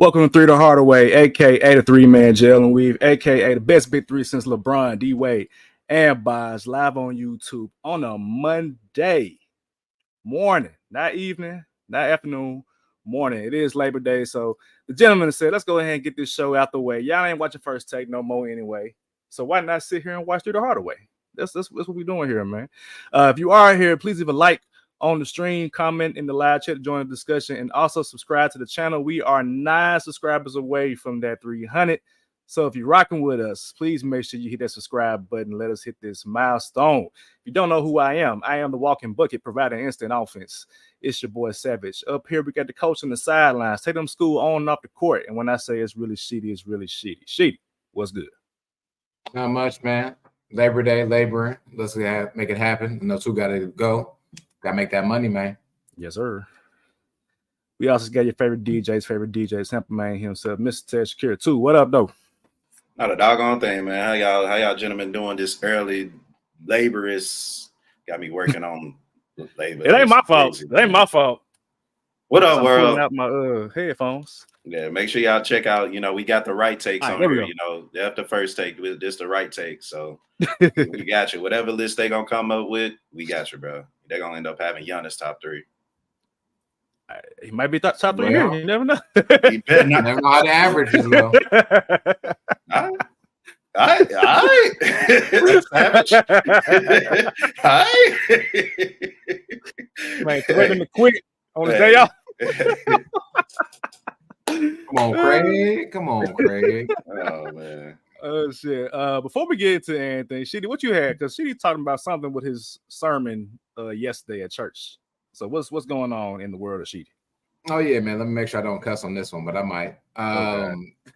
Welcome to Three the Hardaway, aka the three-man jail and weave, aka the best big three since LeBron, D Wade, and Boz, live on YouTube on a Monday morning, not evening, not afternoon, morning. It is Labor Day, so the gentleman said, "Let's go ahead and get this show out the way." Y'all ain't watching First Take no more anyway, so why not sit here and watch Three the Hardaway? That's what we're doing here, man. If you are here, please leave a like on the stream, comment in the live chat to join the discussion, and also subscribe to the channel. We are 9 subscribers away from that 300. So if you're rocking with us, please make sure you hit that subscribe button. Let us hit this milestone. If you don't know who I am the walking bucket providing instant offense. It's your boy Savage. Up here, we got the coach on the sidelines. Take them school on and off the court. And when I say it's really shitty, it's really shitty. Shitty, what's good? Not much, man. Labor Day, laboring. Let's make it happen. Two got to go. Got to make that money, man. Yes, sir. We also got your favorite DJs, Sample Man himself, Mr. Ted Shakir, too. What up, though? Not a doggone thing, man. How y'all gentlemen doing this early? Laborious got me working on labor. It ain't my fault. It ain't my fault. What up, world? Pulling out my headphones. Yeah, make sure y'all check out. We got the right takes on here. That's the first take. This the right take. So we got you. Whatever list they gonna come up with, we got you, bro. They're gonna end up having Giannis top 3. He might be top 3 here. You never know. He better not. Never know how the average is, though. All right. Savage. All right. Man, threatening to quit on the day off. Come on, Craig. Oh, man. Oh, shit. Before we get into anything, Shitty, what you had? Because Shitty talking about something with his sermon yesterday at church. So what's going on in the world of Shitty? Oh, yeah, man. Let me make sure I don't cuss on this one, but I might.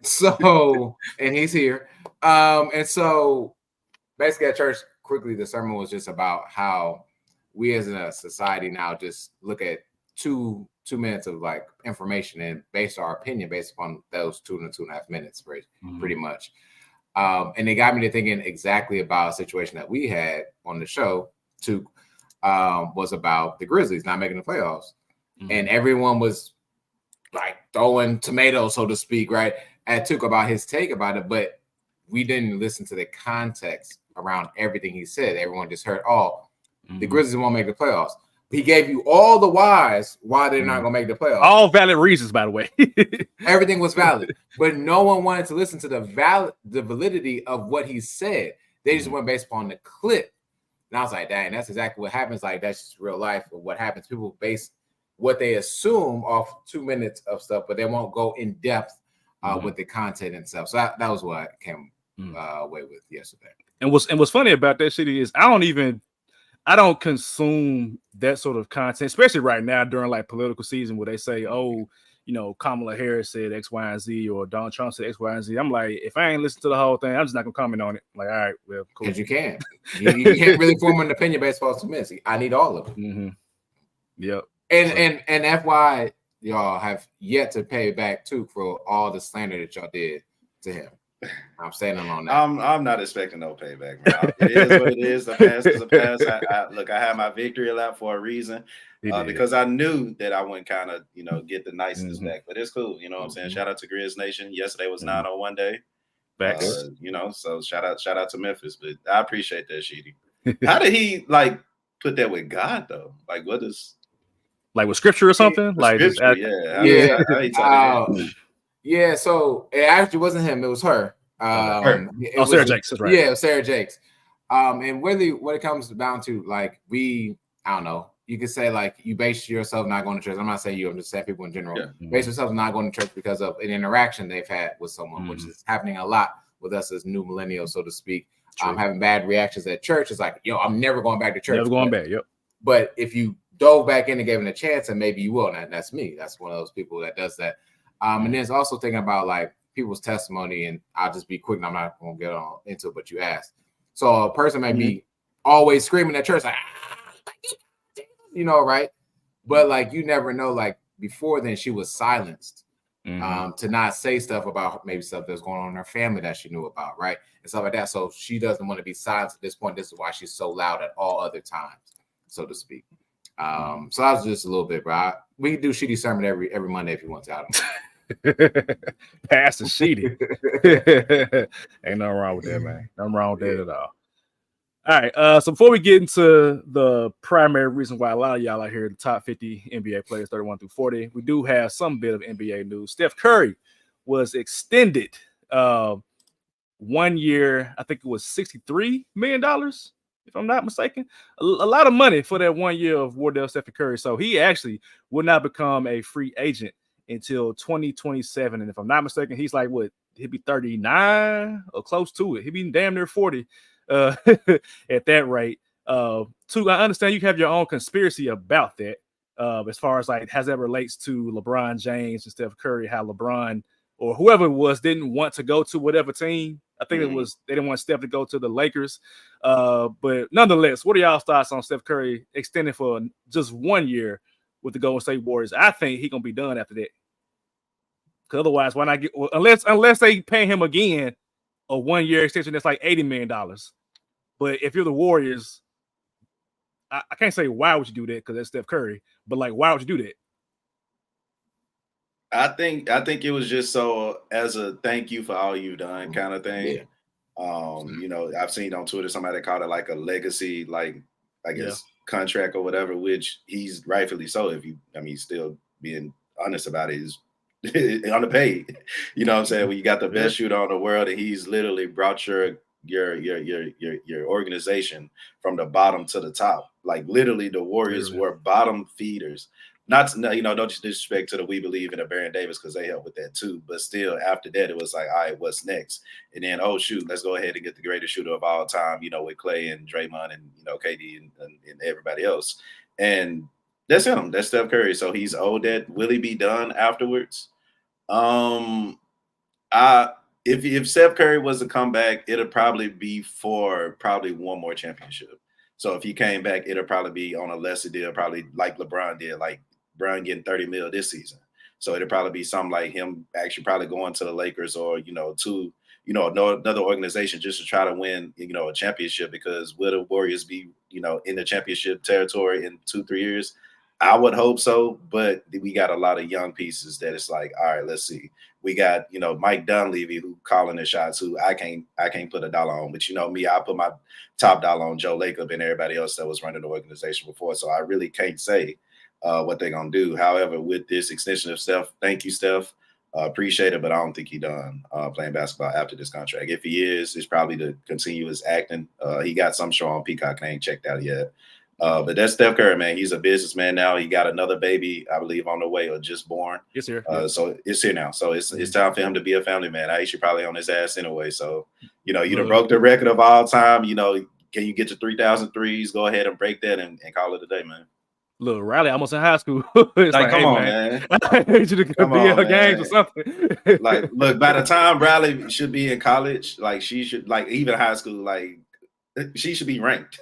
So, and he's here. And so, basically at church, quickly, the sermon was just about how we as a society now just look at two minutes of like information and base our opinion based upon those 2 to 2.5 minutes, pretty much. And it got me to thinking exactly about a situation that we had on the show was about the Grizzlies not making the playoffs. And everyone was like throwing tomatoes, so to speak, right, at Tuke about his take about it, but we didn't listen to the context around everything he said. Everyone just heard, the Grizzlies won't make the playoffs. He gave you all the whys why they're not going to make the playoffs. All valid reasons, by the way. Everything was valid, but no one wanted to listen to the validity of what he said. They just went based upon the clip. And I was like, dang, that's exactly what happens. Like, that's just real life of what happens. People base what they assume off 2 minutes of stuff, but they won't go in depth with the content and stuff. So that was what I came away with yesterday. And what's funny about that shit is I don't consume that sort of content, especially right now during like political season where they say, Kamala Harris said X, Y, and Z, or Donald Trump said X, Y, and Z. I'm like, if I ain't listened to the whole thing, I'm just not gonna comment on it. Like, all right, well, cool. Because you can't. You can't really form an opinion based on 2 minutes. I need all of it. Mm-hmm. Yep. And FY, y'all have yet to pay back Tuke for all the slander that y'all did to him. I'm standing on that. I'm not expecting no payback, man. It is what it is. The past is the past. I had my victory lap for a reason because I knew that I wouldn't kind of, get the niceness back. But it's cool. You know what I'm saying? Shout out to Grizz Nation. Yesterday was 901 day. Back. So shout out to Memphis. But I appreciate that, Sheedy. How did he put that with God though? Like, what is like with scripture or something? Like scripture, yeah, so it actually wasn't him, it was her. Sarah Jakes, that's right. Yeah, it was Sarah Jakes. And really what it comes down to, like, I don't know, you could say like you base yourself not going to church. I'm not saying you, I'm just saying people in general. Yeah. Base yourself not going to church because of an interaction they've had with someone, which is happening a lot with us as new millennials, so to speak. Having bad reactions at church is like, I'm never going back to church. Never going back, yep. But if you dove back in and gave it a chance, and maybe you will. And that's me. That's one of those people that does that. And then it's also thinking about like people's testimony, and I'll just be quick and I'm not going to get on into it, but you asked. So a person may be always screaming at church, like, right? But like, you never know, like before then she was silenced to not say stuff about maybe stuff that's going on in her family that she knew about, right? And stuff like that. So she doesn't want to be silenced at this point. This is why she's so loud at all other times, so to speak. So that was just a little bit, bro. We can do shitty sermon every Monday if you want to. Pastor Sheedy. Ain't nothing wrong with that, man. Nothing wrong with that at all. All right. So before we get into the primary reason why a lot of y'all are here, the top 50 NBA players, 31 through 40, we do have some bit of NBA news. Steph Curry was extended 1 year. I think it was $63 million, if I'm not mistaken. A lot of money for that 1 year of Wardell Stephen Curry. So he actually will not become a free agent until 2027. And if I'm not mistaken, he's like, what? He'll be 39 or close to it. He'll be damn near 40 at that rate. Two, I understand you have your own conspiracy about that. As far as like as that relates to LeBron James and Steph Curry, how LeBron or whoever it was didn't want to go to whatever team. I think it was they didn't want Steph to go to the Lakers. But nonetheless, what are y'all's thoughts on Steph Curry extending for just 1 year with the Golden State Warriors? I think he's gonna be done after that. Because otherwise, why not get unless they pay him again a 1 year extension that's like $80 million. But if you're the Warriors, I can't say why would you do that because that's Steph Curry, but like why would you do that? I think it was just so as a thank you for all you've done kind of thing. Yeah. You know, I've seen on Twitter somebody called it like a legacy, like I guess contract or whatever, which he's rightfully so. If you, I mean, still being honest about it, is underpaid. You know what I'm saying? When you got the best shooter on the world, and he's literally brought your organization from the bottom to the top. Like literally, the Warriors were bottom feeders. Not you know, no disrespect to the We Believe in a Baron Davis because they helped with that too. But still, after that, it was like, all right, what's next? And then, oh shoot, let's go ahead and get the greatest shooter of all time. You know, with Clay and Draymond and you know KD and everybody else. And that's him. That's Steph Curry. So he's owed that. Will he be done afterwards? If Steph Curry was to come back, it'll probably be for one more championship. So if he came back, it'll probably be on a lesser deal, probably like LeBron did, like Bron getting 30 mil this season. So it'll probably be something like him actually probably going to the Lakers or, you know, to, you know, another organization just to try to win, you know, a championship, because will the Warriors be, you know, in the championship territory in 2-3 years? I would hope so, but we got a lot of young pieces that it's like, all right, let's see. We got, you know, Mike Dunleavy who calling the shots, who I can't put a dollar on, but you know me, I put my top dollar on Joe Lacob and everybody else that was running the organization before. So I really can't say what they're gonna do. However, with this extension of Steph, thank you, Steph. Appreciate it, but I don't think he's done playing basketball after this contract. If he is, it's probably to continue his acting. He got some show on Peacock and I ain't checked out yet. But that's Steph Curry, man. He's a businessman now. He got another baby, I believe, on the way or just born. It's here. So it's here now. So it's time for him to be a family man. I should probably on his ass anyway. So, you know, you done broke the record of all time. You know, can you get to 3,000 threes? Go ahead and break that and call it a day, man. Look, Riley almost in high school. Like, come on, man. I need you to be in her games or something. Like, look, by the time Riley should be in college, like she should, like even high school, like she should be ranked.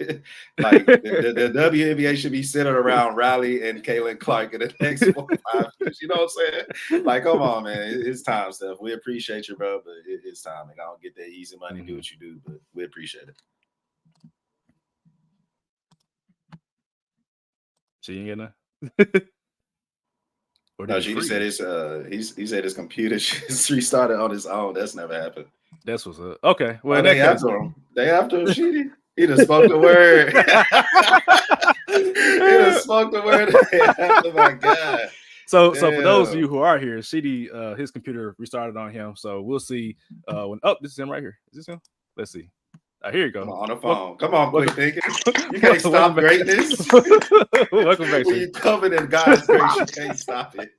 Like the WNBA should be centered around Riley and Caitlin Clark in the next 4 or 5 years. You know what I'm saying? Like, come on, man. It's time, Steph. We appreciate you, bro, but it's time. Like, I don't get that easy money, do what you do, but we appreciate it. She ain't getting that. No, she said he said his computer restarted on his own. That's never happened. That's what's up. Okay. Well, they after him. They after him. He done spoke the word. He done spoke the word. Oh my God. So for those of you who are here, Sheedy, his computer restarted on him. So we'll see when this is him right here. Is this him? Let's see. Here you go. Come on the phone. Come on, quick thinking. You can't stop greatness. Welcome back. When you covered in God's grace, you can't stop it.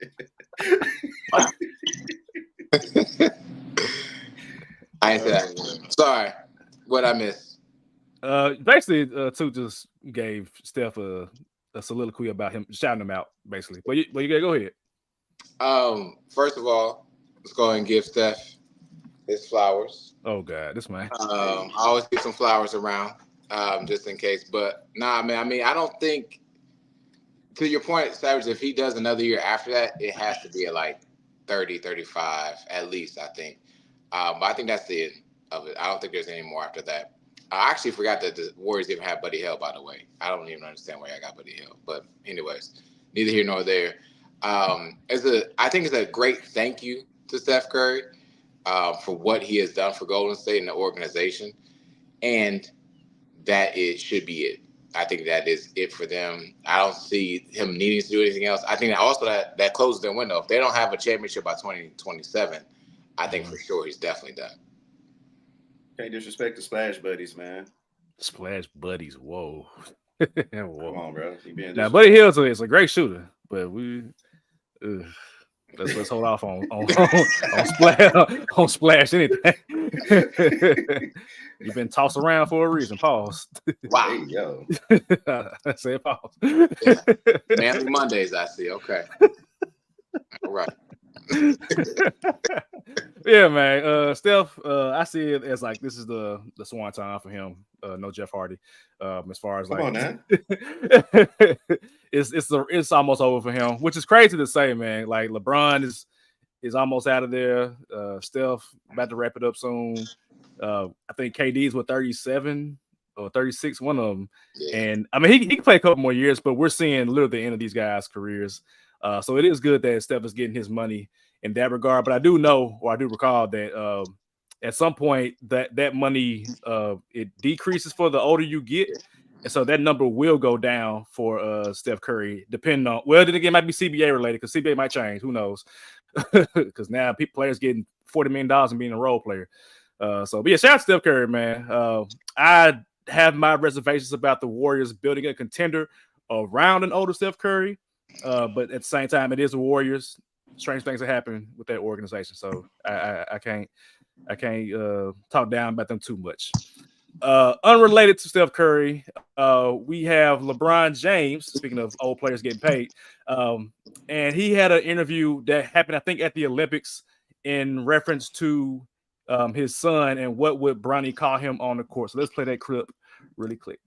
I ain't that. Sorry. What I missed? Basically, Two just gave Steph a soliloquy about him, shouting him out, basically. But you gotta go ahead. First of all, let's go ahead and give Steph his flowers. Oh God, this man. I always keep some flowers around, just in case. But nah, man. I mean, I don't think. To your point, Savage, if he does another year after that, it has to be at like 30, 35 at least, I think. But I think that's the end of it. I don't think there's any more after that. I actually forgot that the Warriors even have Buddy Hield, by the way. I don't even understand why I got Buddy Hield. But anyways, neither here nor there. I think it's a great thank you to Steph Curry for what he has done for Golden State and the organization, and that it should be it. I think that is it for them. I don't see him needing to do anything else. I think that also that closes their window. If they don't have a championship by 2027, I think for sure he's definitely done. Can't disrespect the Splash Buddies, man. Splash Buddies, whoa. Whoa. Come on, bro. Now, Buddy Hield is a great shooter, but let's hold off on splash anything. You've been tossed around for a reason. Pause. Wow. Hey, yo. I said pause. Yeah. Manly Mondays, I see. Okay. All right. Yeah, man. Steph, I see it as like this is the swan time for him. No Jeff Hardy. As far as Come like, on, man. it's almost over for him, which is crazy to say, man. Like LeBron is almost out of there. Steph about to wrap it up soon. I think KD's with 37 or 36, one of them. Yeah. And I mean, he can play a couple more years, but we're seeing literally the end of these guys' careers. So it is good that Steph is getting his money in that regard. But I do recall that at some point that money it decreases for the older you get. And so that number will go down for Steph Curry, depending on, well, then again, it might be CBA related because CBA might change. Who knows? Because now players getting $40 million and being a role player. But yeah, shout out to Steph Curry, man. I have my reservations about the Warriors building a contender around an older Steph Curry. But at the same time, it is the Warriors. Strange things that happen with that organization. So I can't talk down about them too much. Unrelated to Steph Curry, we have LeBron James, speaking of old players getting paid, and he had an interview that happened, I think, at the Olympics in reference to his son and what would Bronny call him on the court. So let's play that clip really quick.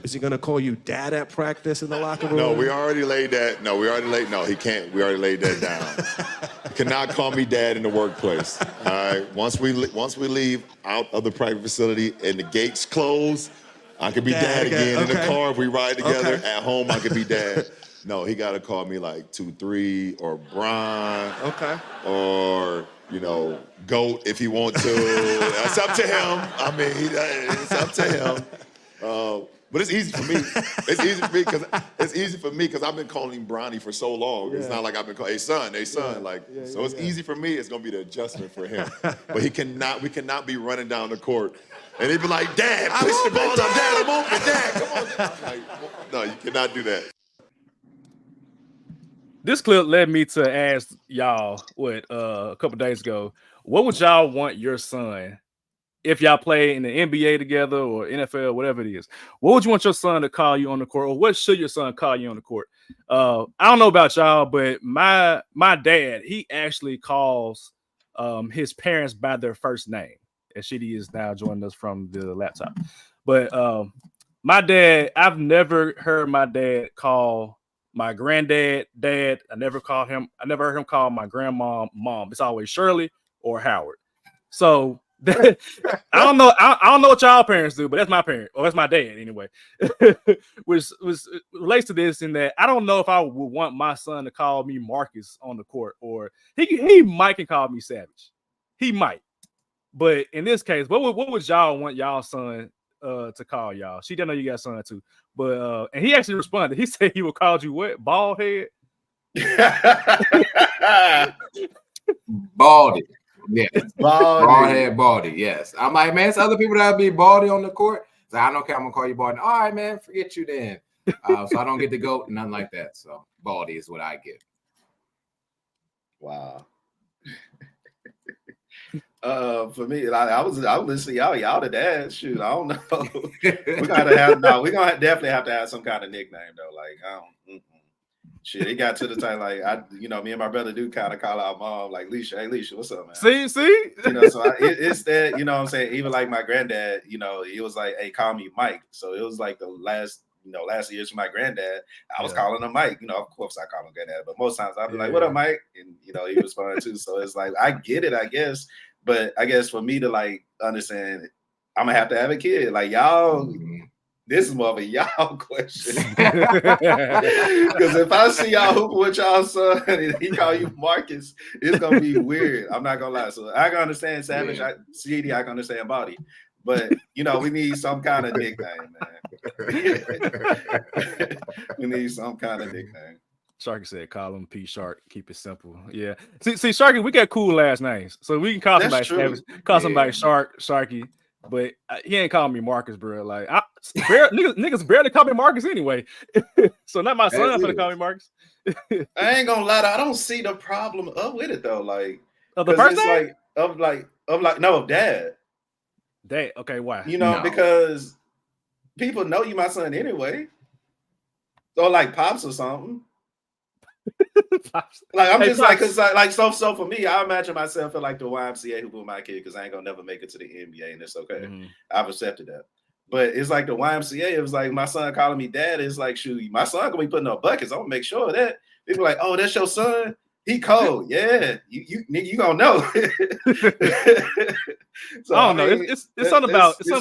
Is he going to call you dad at practice in the locker room? No, we already laid that. No, he can't. We already laid that down. He cannot call me dad in the workplace. All right. Once we leave out of the practice facility and the gates close, I could be dad again. Okay. In the car, if we ride together. Okay. At home, I could be dad. No, he got to call me like 2-3 or Bron. Okay. Or, GOAT if he wants to. That's up to him. I mean, it's up to him. But it's easy for me. It's easy for me because I've been calling him Bronny for so long. Yeah. It's not like I've been calling, hey son. It's easy for me. It's gonna be the adjustment for him. But we cannot be running down the court and he'd be like, Dad, push the ball up, Dad, I'm open, Dad, come on. I'm like, no, you cannot do that. This clip led me to ask y'all a couple days ago, what would y'all want your son? If y'all play in the NBA together or NFL, whatever it is, what would you want your son to call you on the court, or what should your son call you on the court? I don't know about y'all, but my dad, he actually calls his parents by their first name. And Shitty is now joining us from the laptop. But my dad, I've never heard my dad call my granddad dad. I never heard him call my grandma mom. It's always Shirley or Howard. So I don't know what y'all parents do, but that's my parent, or that's my dad anyway. Which relates to this in that I don't know if I would want my son to call me Marcus on the court, or he might can call me Savage. He might, but in this case, what would y'all want y'all son to call y'all? She didn't know you got a son too, but and he actually responded. He said he would call you what? Bald head. Baldy. Yes, bald head, baldy. Yes, I'm like, man, it's other people that be baldy on the court. So I don't care. I'm gonna call you baldy. All right, man, forget you then. So I don't get the GOAT, nothing like that. So baldy is what I get. Wow. For me, I was listening to y'all the dad. Shoot, I don't know. We're gonna definitely have to have some kind of nickname though. Like I don't. Shit, it got to the time like me and my brother do kind of call our mom like Leisha, hey Leisha, what's up, man? See, so it's that what I'm saying. Even like my granddad, he was like, hey, call me Mike. So it was like the last years for my granddad, I was calling him Mike. Of course I call him granddad, but most times I'd be like, what up, Mike? And he responded too. So it's like I get it, I guess, but I guess for me to like understand, I'm gonna have to have a kid. Like y'all. This is more of a y'all question. Because if I see y'all hooping with y'all son and he call you Marcus, it's gonna be weird. I'm not gonna lie. So I can understand Savage, CD, I can understand Body, but we need some kind of nickname, man. We need some kind of nickname. Sharky said, "Call him P Shark. Keep it simple." Yeah. See, Sharky, we got cool last names, so we can call somebody Savage, call somebody Sharky. But he ain't calling me Marcus, bro. Like, niggas barely call me Marcus anyway. So not my son gonna call me Marcus. I ain't gonna lie, I don't see the problem with it though. Like, of the first name? Of Dad. Dad. Okay, why? Because people know you my son anyway. Or like Pops or something. Like I'm just like, cause like so for me, I imagine myself at like the YMCA who with my kid because I ain't gonna never make it to the NBA, and it's okay. Mm-hmm. I've accepted that. But it's like the YMCA, it was like my son calling me dad. It's like, shoot, my son gonna be putting up buckets. I'm gonna make sure of that. People like, oh, that's your son. He cold. Yeah, you gonna know. So, I don't know. It's something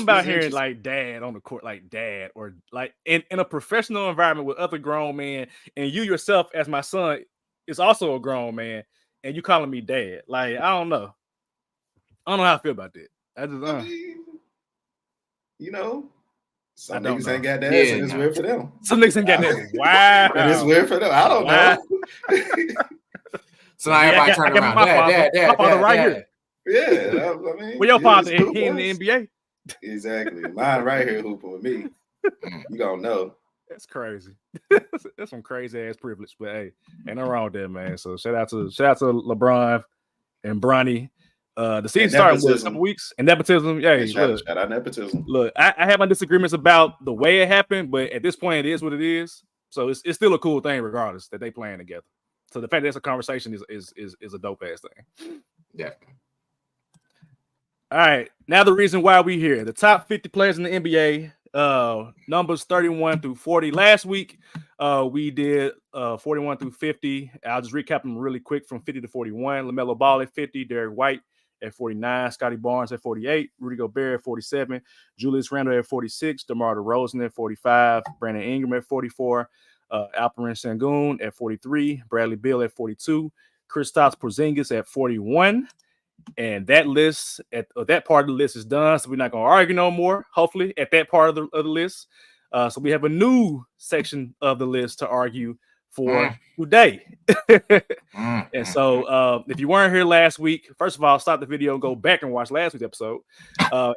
about hearing like dad on the court, like dad, or like in a professional environment with other grown men, and you yourself as my son is also a grown man, and you calling me dad. Like, I don't know. I don't know how I feel about that. Some niggas ain't got that, and it's weird for them. Some niggas ain't got that. Wow. And it's weird for them. I don't know. So now everybody turn around. My father right here. Yeah, I mean, well, your father he in the NBA. Exactly. Mine right here hooping with me. You gonna know. That's crazy. That's some crazy ass privilege, but hey, ain't no wrong with that, man. So shout out to LeBron and Bronny. The season started with a couple weeks and nepotism. Yeah, shout out nepotism. Look, I have my disagreements about the way it happened, but at this point, it is what it is. So it's still a cool thing, regardless that they playing together. So the fact that it's a conversation is a dope ass thing. Definitely. All right, now the reason why we here: the top 50 players in the NBA, numbers 31 through 40. Last week, we did 41 through 50. I'll just recap them really quick from 50 to 41. LaMelo Ball at 50, Derek White at 49, Scotty Barnes at 48, Rudy Gobert at 47, Julius Randle at 46, DeMar DeRozan at 45, Brandon Ingram at 44, Alperen Sengun at 43, Bradley Beal at 42, Kristaps Porzingis at 41. And that list that part of the list is done, so we're not going to argue no more. Hopefully, at that part of the list, so we have a new section of the list to argue for today. And so, if you weren't here last week, first of all, stop the video and go back and watch last week's episode,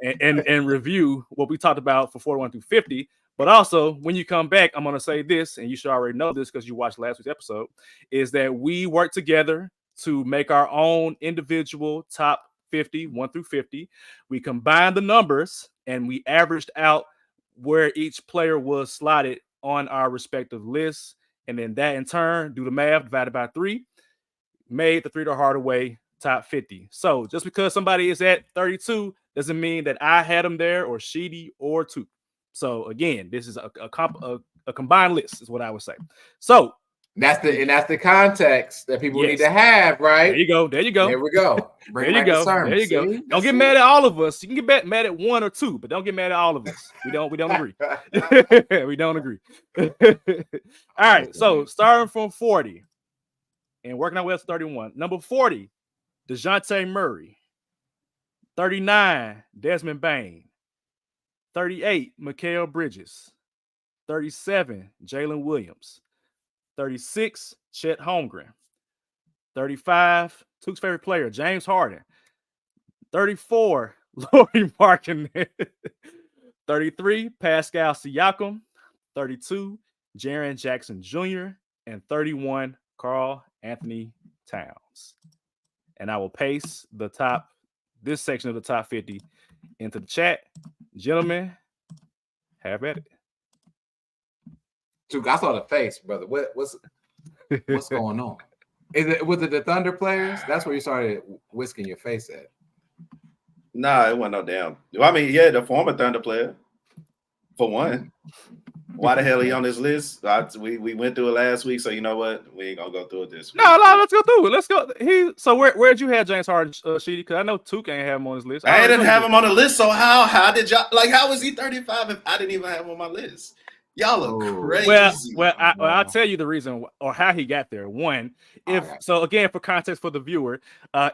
and review what we talked about for 41 through 50. But also, when you come back, I'm going to say this, and you should already know this because you watched last week's episode, is that we work together to make our own individual top 50, 1 through 50. We combined the numbers and we averaged out where each player was slotted on our respective lists. And then that in turn, do the math, divided by 3, made the 3 to Hardaway top 50. So just because somebody is at 32 doesn't mean that I had them there or Sheedy or Toop. So again, this is a combined list is what I would say. So that's the context that people need to have, right? There you go. There we go. There you go. Don't get mad at all of us. You can get mad at 1 or 2, but don't get mad at all of us. We don't agree. We don't agree. All right. So starting from 40 and working our way up to 31. Number 40, DeJounte Murray. 39, Desmond Bane. 38, Mikal Bridges. 37, Jalen Williams. 36, Chet Holmgren. 35, Took's favorite player, James Harden. 34, Lauri Markkanen. 33, Pascal Siakam. 32, Jaren Jackson Jr. And 31, Karl Anthony Towns. And I will paste this section of the top 50 into the chat. Gentlemen, have at it. Duke, I saw the face, brother. What's going on? Was it the Thunder players? That's where you started whisking your face at. Nah, it wasn't no damn. I mean, yeah, the former Thunder player, for one. why the hell he on this list? We went through it last week, so you know what? We ain't gonna go through it this week. No, let's go through it. Let's go. So where'd you have James Harden, Sheedy? Because I know Tuke ain't have him on his list. I didn't have him on the list. So how did y'all how was he 35 if I didn't even have him on my list? Y'all are crazy. I'll tell you the reason or how he got there. One, so again, for context for the viewer,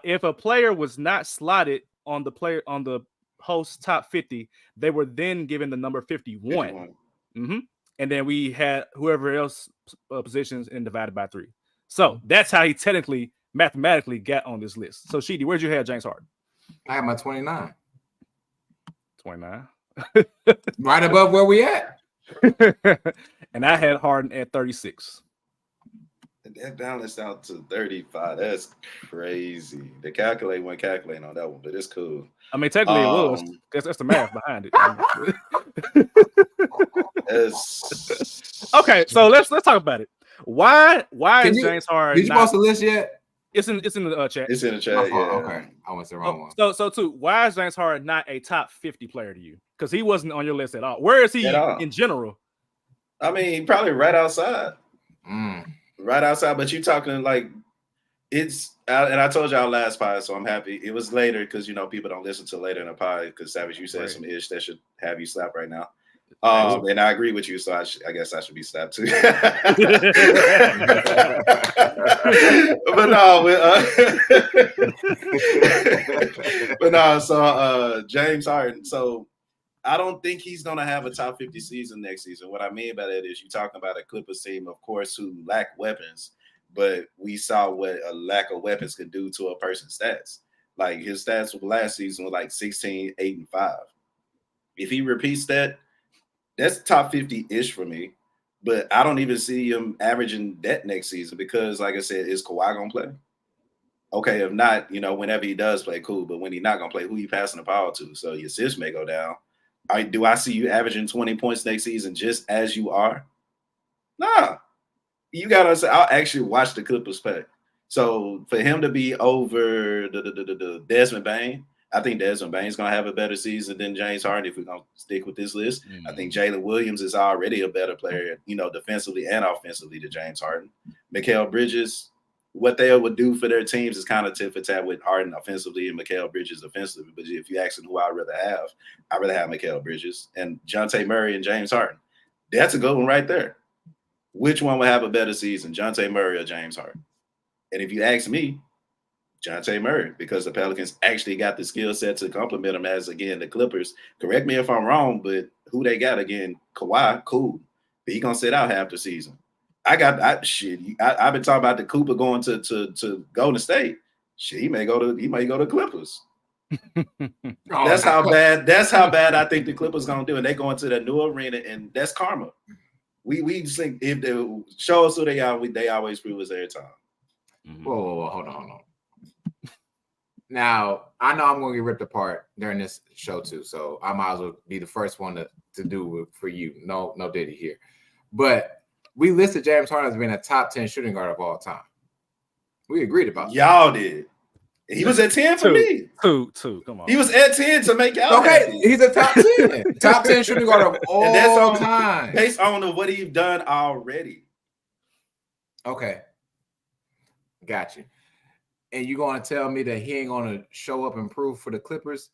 if a player was not slotted on the host top 50, they were then given the number 51. Mm-hmm. And then we had whoever else positions and divided by 3. So that's how he technically, mathematically got on this list. So Sheedy, where'd you have James Harden? I have my 29. 29. Right above where we at. And I had Harden at 36. That balanced out to 35. That's crazy. The calculate went calculating on that one, but it's cool. I mean, technically it was. That's the math behind it. Okay, so let's talk about it. Why is James Harden? Did you post the list yet? It's in the chat. It's in the chat. Yeah. Okay, I went the wrong one. So too, why is James Harden not a top 50 player to you? Because he wasn't on your list at all. Where is he in general? I mean, probably right outside. Right outside, but you talking like it's. And I told y'all last pod, so I'm happy it was later because people don't listen to later in the pod because Savage, you said some ish that should have you slapped right now. And I agree with you, so I guess I should be slapped too. But no, so James Harden. So I don't think he's gonna have a top 50 season next season. What I mean by that is you're talking about a Clippers team, of course, who lack weapons, but we saw what a lack of weapons could do to a person's stats. Like his stats last season were like 16, 8, and 5. If he repeats that, that's top 50-ish for me. But I don't even see him averaging that next season because, like I said, is Kawhi gonna play? Okay, if not, whenever he does play, cool. But when he's not gonna play, who you passing the power to? So your assists may go down. Do I see you averaging 20 points next season just as you are? Nah. You gotta say, I'll actually watch the Clippers play. So for him to be over the Desmond Bain, I think Desmond Bain's gonna have a better season than James Harden if we're gonna stick with this list. I think Jalen Williams is already a better player, defensively and offensively to James Harden. Mikal Bridges, what they would do for their teams is kind of tit for tat with Harden offensively and Mikal Bridges offensively. But if you ask them who I'd rather have Mikal Bridges and Jonte Murray and James Harden. That's a good one right there. Which one would have a better season, Jonte Murray or James Harden? And if you ask me, Jonte Murray, because the Pelicans actually got the skill set to complement him as, again, the Clippers. Correct me if I'm wrong, but who they got, again, Kawhi, cool. But he going to sit out half the season. I've been talking about the Cooper going to Golden State. Shit, he may go to Clippers. That's how bad I think the Clippers going to do. And they go into the new arena, and that's karma. We just think if they show us who they are, they always prove us every time. Whoa, hold on. Now, I know I'm going to get ripped apart during this show too, so I might as well be the first one to do it for you. No Diddy here. But we listed James Harden as being a top 10 shooting guard of all time. We agreed about that. Y'all did. He was at 10 for me. Two. Come on. He was at 10 to make y'all. Okay, he's a top 10. Top 10 shooting guard of all time. Based on what he's done already. Okay. Got you. And you're going to tell me that he ain't going to show up and prove for the Clippers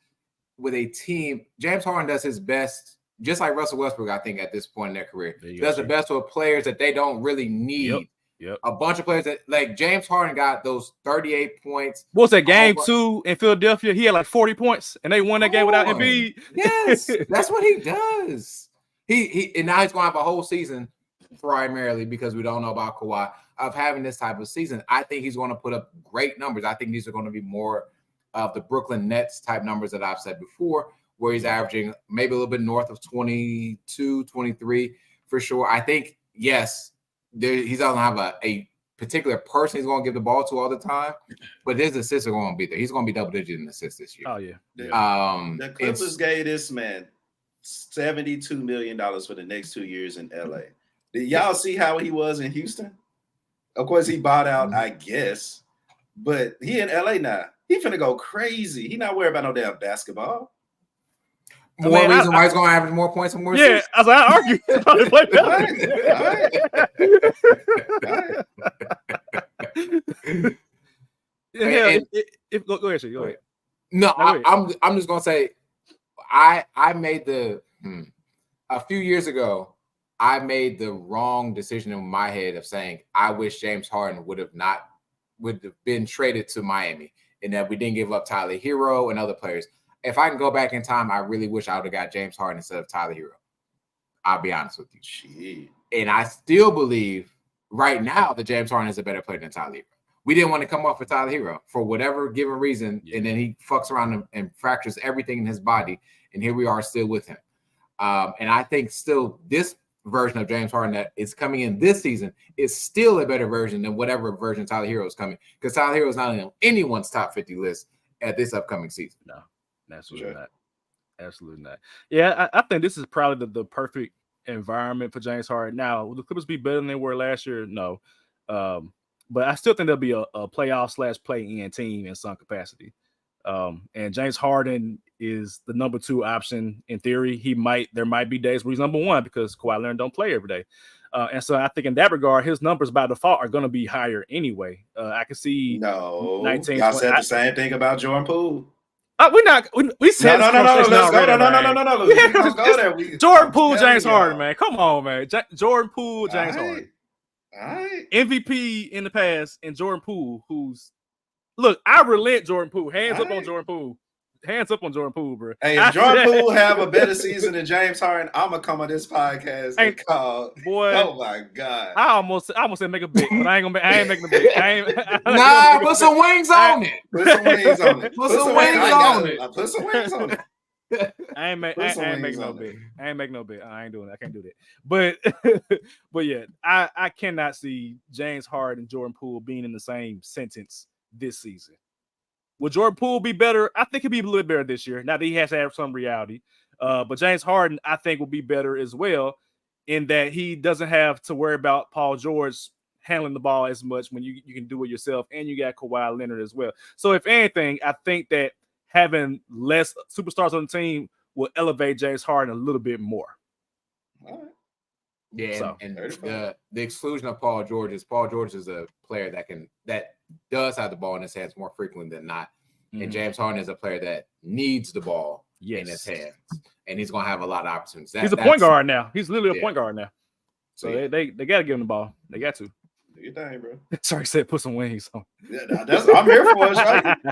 with a team. James Harden does his best, just like Russell Westbrook, I think, at this point in their career. Does the best with players that they don't really need. Yep. A bunch of players that, like James Harden got those 38 points. What was that game 2 in Philadelphia? He had like 40 points, and they won that game without Embiid. Yes, that's what he does. He and now he's going to have a whole season primarily because we don't know about Kawhi of having this type of season. I think he's going to put up great numbers. I think these are going to be more of the Brooklyn Nets type numbers that I've said before, where he's averaging maybe a little bit north of 22, 23 for sure. I think, yes, he doesn't have a particular person he's going to give the ball to all the time, but his assists are going to be there. He's going to be double-digit in assists this year. Oh, yeah. The Clippers gave this man $72 million for the next 2 years in LA. Did y'all see how he was in Houston? Of course, he bought out, I guess, but he in LA now. He finna go crazy. He not worried about no damn basketball. More reason why he's going to average more points and more Yeah, assists. as I argue, he's probably play better. Yeah, go ahead, Shea, go ahead. No, I'm just gonna say, I made a few years ago, I made the wrong decision in my head of saying I wish James Harden would have been traded to Miami, and that we didn't give up Tyler Hero and other players. If I can go back in time, I really wish I would have got James Harden instead of Tyler Hero. I'll be honest with you. Gee. And I still believe right now that James Harden is a better player than Tyler Hero. We didn't want to come off with Tyler Hero for whatever given reason, and then he fucks around and fractures everything in his body, and here we are still with him. And I think still this version of James Harden that is coming in this season is still a better version than whatever version Tyler Hero is coming, because Tyler Hero is not on anyone's top 50 list at this upcoming season. No, absolutely not. Absolutely not. Yeah, I think this is probably the perfect environment for James Harden. Now, will the Clippers be better than they were last year? No. But I still think there'll be a playoff / play-in team in some capacity. And James Harden is the number 2 option in theory. There might be days where he's number 1 because Kawhi Leonard don't play every day. And so I think in that regard, his numbers by default are going to be higher anyway. I can see 19. Y'all said the same thing about Jordan Poole. We said no. Let's go there. Jordan Poole, James Harden, man. Come on, man. Jordan Poole, James Harden. All right. MVP in the past, and Jordan Poole, I relent Jordan Poole. Hands up on Jordan Poole. Hands up on Jordan Poole, bro. Hey, if Jordan Poole have a better season than James Harden, I'm gonna come on this podcast and call. Boy, oh my God. I almost said make a bet, but I ain't making a bet. Put some wings on it. Put some wings on it. Put some wings on it. Put some wings on it. I ain't making no bet. I ain't making no bet. I ain't doing it. I can't do that. But yeah, I cannot see James Harden and Jordan Poole being in the same sentence this season. Will Jordan Poole be better? I think he'll be a little bit better this year. Now that he has to have some reality. But James Harden, I think, will be better as well in that he doesn't have to worry about Paul George handling the ball as much when you can do it yourself, and you got Kawhi Leonard as well. So if anything, I think that having less superstars on the team will elevate James Harden a little bit more. All right. Yeah, and the exclusion of Paul George is a player that does have the ball in his hands more frequently than not. Mm-hmm. And James Harden is a player that needs the ball in his hands, and he's going to have a lot of opportunities. He's a point guard now. He's literally a point guard now. So they got to give him the ball. They got to. Do your thing, bro. Sorry, said put some wings on. Yeah, I'm here for it.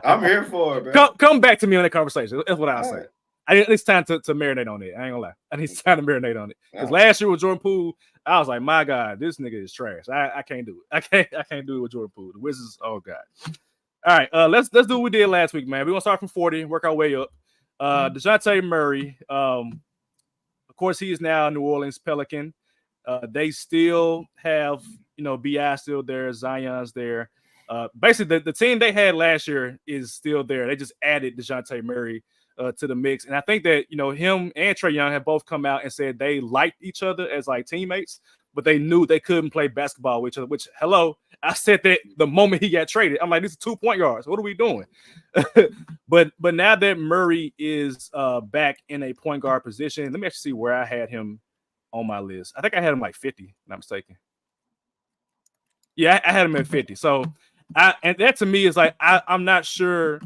I'm here for it, bro. Come back to me on that conversation. That's what I'll say. Right. It's time to marinate on it. I ain't gonna lie. I need time to marinate on it. Because last year with Jordan Poole, I was like, my God, this nigga is trash. I can't do it. I can't do it with Jordan Poole. The Wizards, oh God. All right, let's do what we did last week, man. We're gonna start from 40, work our way up. DeJounte Murray, of course, he is now a New Orleans Pelican. They still have, BI still there, Zion's there. Basically, the team they had last year is still there. They just added DeJounte Murray to the mix. And I think that, him and Trae Young have both come out and said they liked each other as like teammates, but they knew they couldn't play basketball with each other, which, hello, I said that the moment he got traded. I'm like, these are 2 point guards. What are we doing? But now that Murray is back in a point guard position, let me actually see where I had him on my list. I think I had him like 50, if I'm not mistaken. Yeah, I had him at 50. So, and that to me is like, I'm not sure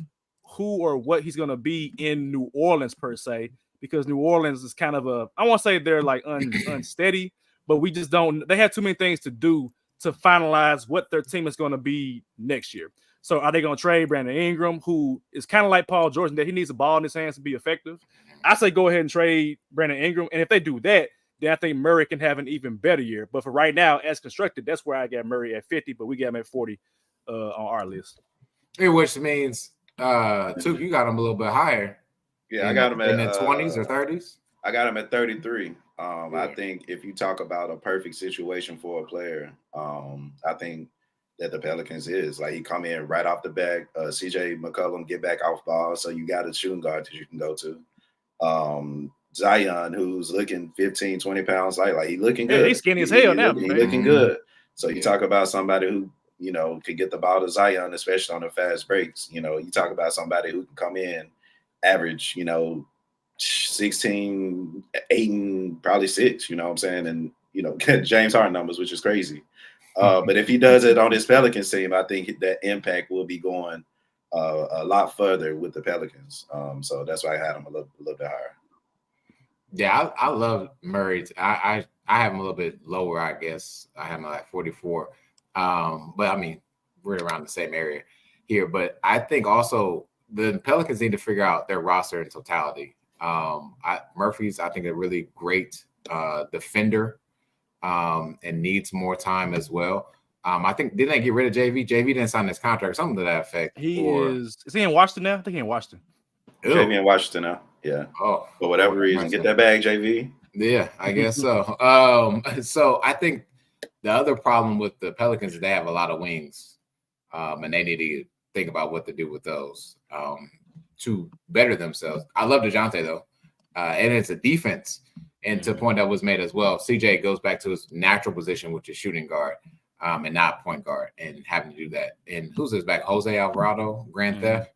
who or what he's going to be in New Orleans per se, because New Orleans is kind of I won't say they're like unsteady, but we just don't, they have too many things to do to finalize what their team is going to be next year. So are they going to trade Brandon Ingram, who is kind of like Paul George, that he needs a ball in his hands to be effective? I say go ahead and trade Brandon Ingram. And if they do that, then I think Murray can have an even better year. But for right now, as constructed, that's where I got Murray at 50, but we got him at 40 on our list. Which means, you got him a little bit higher. Yeah, I got him in the 20s or 30s. I got him at 33. I think if you talk about a perfect situation for a player, I think that the Pelicans is like he come in right off the back. CJ McCollum get back off ball, so you got a shooting guard that you can go to. Zion, who's looking 15, 20 pounds light, like he looking good. He's skinny as hell now. He's looking good. So you talk about somebody who can get the ball to Zion, especially on the fast breaks. You talk about somebody who can come in, average, 16, 8, and probably 6, you know what I'm saying? And, you know, James Harden numbers, which is crazy. But if he does it on his Pelicans team, I think that impact will be going a lot further with the Pelicans. So that's why I had him a little bit higher. Yeah, I love Murray. I have him a little bit lower, I guess. I have him at 44. But I mean, we're around the same area here. But I think also the Pelicans need to figure out their roster in totality. Murphy's, I think, a really great defender and needs more time as well. I think, didn't they get rid of JV? JV didn't sign his contract, something to that effect. Is he in Washington now? I think he's in Washington. JV in Washington now. Yeah. Oh, for whatever reason, get that bag, JV. Yeah, I guess so. So I think the other problem with the Pelicans is they have a lot of wings, and they need to think about what to do with those to better themselves. I love DeJounte though, and it's a defense. And to the point that was made as well, CJ goes back to his natural position, which is shooting guard, and not point guard, and having to do that. And who's his back? Jose Alvarado, Grand Theft.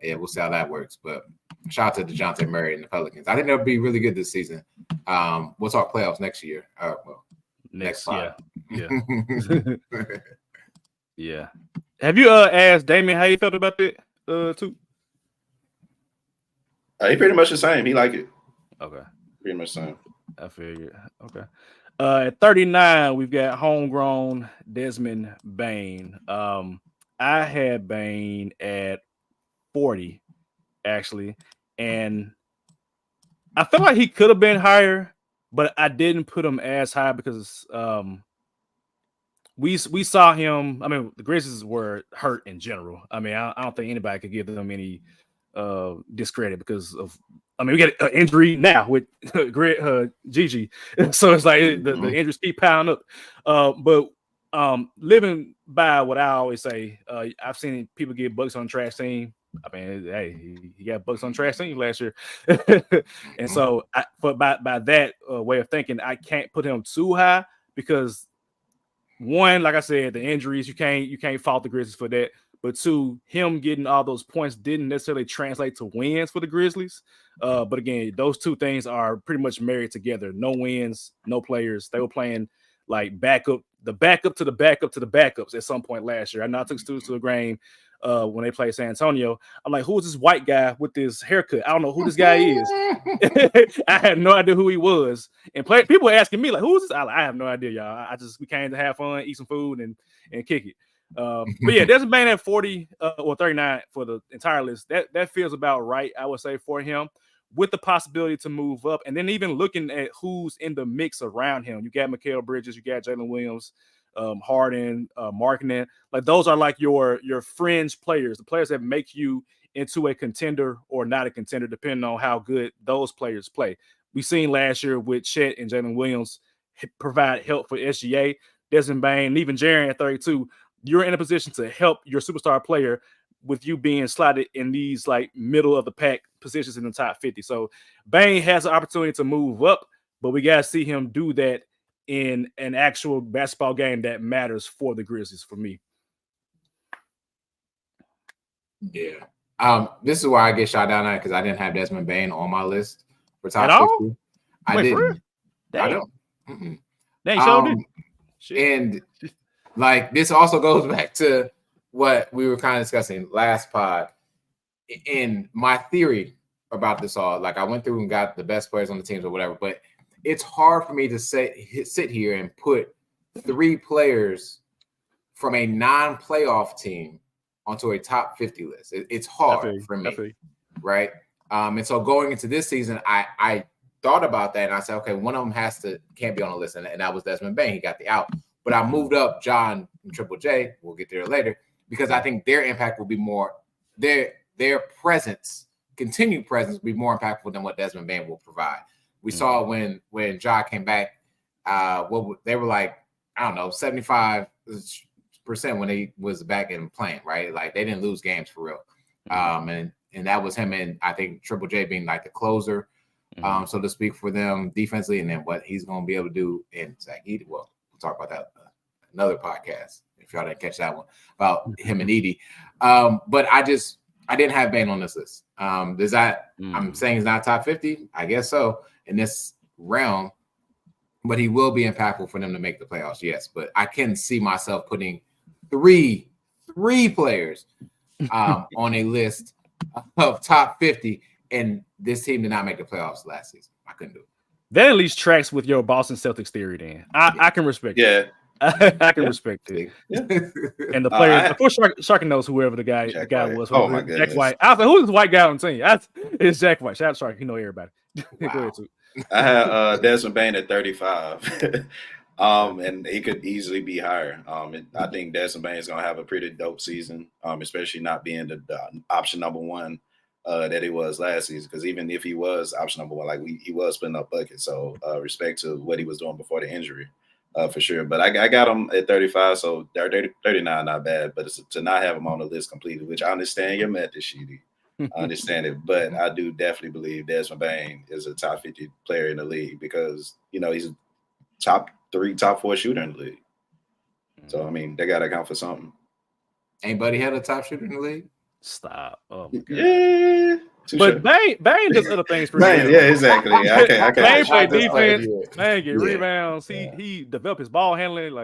Yeah, we'll see how that works. But shout out to DeJounte Murray and the Pelicans. I think they'll be really good this season. We'll talk playoffs next year. Next year. Yeah. Yeah. Have you asked Damian how he felt about that too? He pretty much the same. He like it. Okay. Pretty much the same. I figured. Okay. At 39, we've got homegrown Desmond Bane. I had Bane at 40, actually, and I feel like he could have been higher, but I didn't put him as high because we saw him. I mean, the Grizzlies were hurt in general. I mean, I don't think anybody could give them any discredit because of. I mean, we get an injury now with Gigi, so it's like the injuries keep piling up. But living by what I always say, I've seen people get bucks on the trash team. I mean, hey, he got bucks on the trash team last year, and so, but by that way of thinking, I can't put him too high because one, like I said, the injuries you can't fault the Grizzlies for that. But two, him getting all those points didn't necessarily translate to wins for the Grizzlies. But again, those two things are pretty much married together. No wins, no players. They were playing like the backup to the backups at some point last year. I know I took students to the grain when they played San Antonio. I'm like, who is this white guy with this haircut? I don't know who this guy is. I had no idea who he was. And people were asking me, like, who is this? I have no idea, y'all. We came to have fun, eat some food, and kick it. But yeah, Desmond Bane at 40 or 39 for the entire list. That feels about right, I would say, for him, with the possibility to move up. And then even looking at who's in the mix around him. You got Mikal Bridges, you got Jalen Williams, Harden, Markkanen. Like those are like your fringe players, the players that make you into a contender or not a contender, depending on how good those players play. We seen last year with Chet and Jalen Williams provide help for SGA. Desmond Bane, and even Jaren at 32. You're in a position to help your superstar player with you being slotted in these like middle of the pack positions in the top 50. So Bane has an opportunity to move up, but we got to see him do that in an actual basketball game that matters for the Grizzlies for me. Yeah. This is where I get shot down at because I didn't have Desmond Bane on my list for top at 50. I didn't. I don't. And like this also goes back to what we were kind of discussing last pod. In my theory about this all, like I went through and got the best players on the teams or whatever, but it's hard for me to sit here and put 3 players from a non-playoff team onto a top 50 list. It's hard for me, right? And so going into this season, I thought about that and I said, okay, one of them can't be on the list, and that was Desmond Bane. He got the out. But I moved up John and Triple J. We'll get there later because I think their impact will be more their presence, continued presence, will be more impactful than what Desmond Bane will provide. We saw when Ja came back, they were like, I don't know, 75% when he was back and playing, right? Like they didn't lose games for real. And that was him and I think Triple J being like the closer, so to speak, for them defensively, and then what he's going to be able to do in Zach Edey. Well, we'll talk about that another podcast if y'all didn't catch that one about him and Edey. But I didn't have Bane on this list. Does that I'm saying he's not top 50? I guess so in this realm, but he will be impactful for them to make the playoffs. Yes, but I can see myself putting three players on a list of top 50, and this team did not make the playoffs last season. I couldn't do it. That at least tracks with your Boston Celtics theory. Then I can respect. Yeah. I can respect it. Yeah. And the players, of course, Shark knows whoever the guy was. Oh my goodness. Jack White. I was like, who's the white guy on the team? It's Jack White. Shout out Shark. He know everybody. Wow. Go ahead, too. I had Desmond Bane at 35. And he could easily be higher. I think Desmond Bane is going to have a pretty dope season, especially not being the option number one that he was last season. Because even if he was option number one, he was putting up buckets. So respect to what he was doing before the injury, for sure. But I got him at 35, so 39 not bad. But it's to not have him on the list completely, which I understand your method, Sheedy. I understand it, but I do definitely believe Desmond Bane is a top 50 player in the league because he's a top 3, top 4 shooter in the league. So I mean, they got to count for something. Ain't Buddy had a top shooter in the league? Stop. Oh my God. Yeah. But Bane does other things for Bane, yeah, exactly. I can't Bane play this defense. player. Bane get Yeah. rebounds. He developed his ball handling. All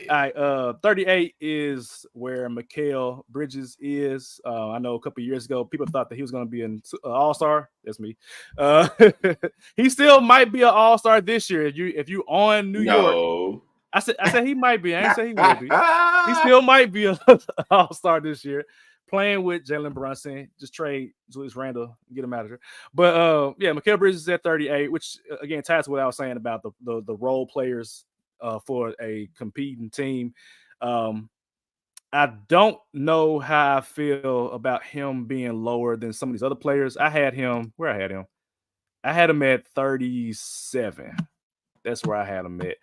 right, 38 is where Mikal Bridges is. I know a couple of years ago, people thought that he was going to be an all-star. That's me. He still might be an all-star this year. If you on New York, I said he might be. I ain't say he will be. He still might be an all-star this year. Playing with Jalen Brunson, just trade Julius Randle, get him out of here. But Mikal Bridges is at 38, which again ties to what I was saying about the role players for a competing team. I don't know how I feel about him being lower than some of these other players. I had him at 37. That's where I had him at.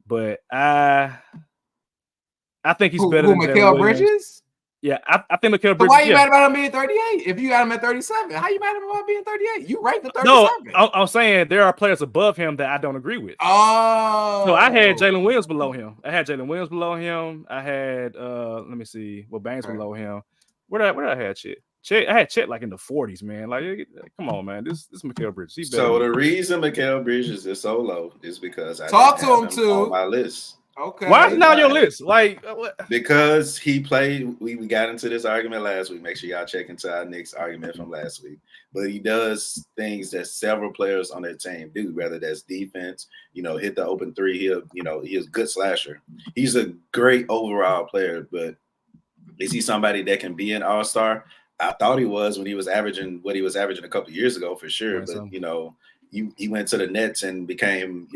But I think he's better than Mikal Bridges. Yeah, I think Mikal Bridges. But why you mad about him being 38? If you got him at 37, how you mad about him being 38? You ranked the 37. No, I'm saying there are players above him that I don't agree with. Oh, so I had Jalen Williams below him. I had let me see, Bane's below him. Where did I have Chet? I had Chet like in the 40s, man. Like, come on, man. This Mikal Bridges. So the reason Mikal Bridges is so low is because I talk to him too on my list. Okay. Why is it not on your list? Like, because he played. We got into this argument last week. Make sure y'all check into our Knicks argument from last week. But he does things that several players on their team do, whether that's defense, hit the open three. He's a good slasher. He's a great overall player, but is he somebody that can be an all-star? I thought he was when he was averaging what he was averaging a couple of years ago for sure. But he went to the Nets and became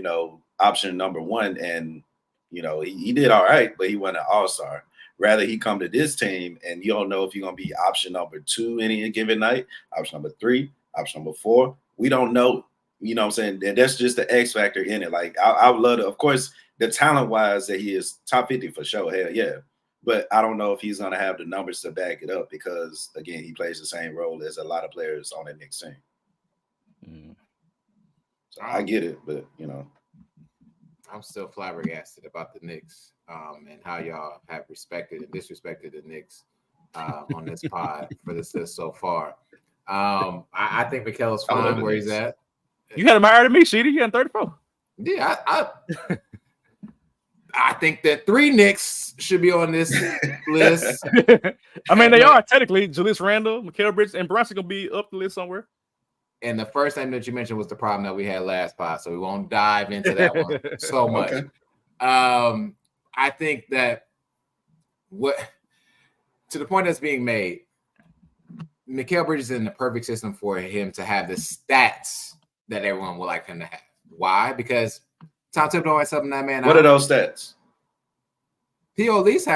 option number one, and he did all right, but he wasn't an all-star. Rather, he come to this team, and you don't know if you're going to be option number 2 any given night, option number 3, option number 4. We don't know. You know what I'm saying? And that's just the X factor in it. Like, I would love to, of course, the talent-wise that he is top 50 for sure. Hell yeah. But I don't know if he's going to have the numbers to back it up because, again, he plays the same role as a lot of players on the Knicks team. So I get it, but, I'm still flabbergasted about the Knicks and how y'all have respected and disrespected the Knicks on this pod for this list so far. I think Mikal is fine where he's at. You had him higher than me, Sheedy. You had 34. Yeah, I think that 3 Knicks should be on this list. I mean, they are technically Julius Randle, Mikal Bridges, and Brunson gonna be up the list somewhere. And the first thing that you mentioned was the problem that we had last pod, so we won't dive into that one so much. Okay. I think that to the point that's being made, Mikal Bridges is in the perfect system for him to have the stats that everyone would like him to have. Why? Because Tom Thibodeau has something that man. What are those stats? He'll at least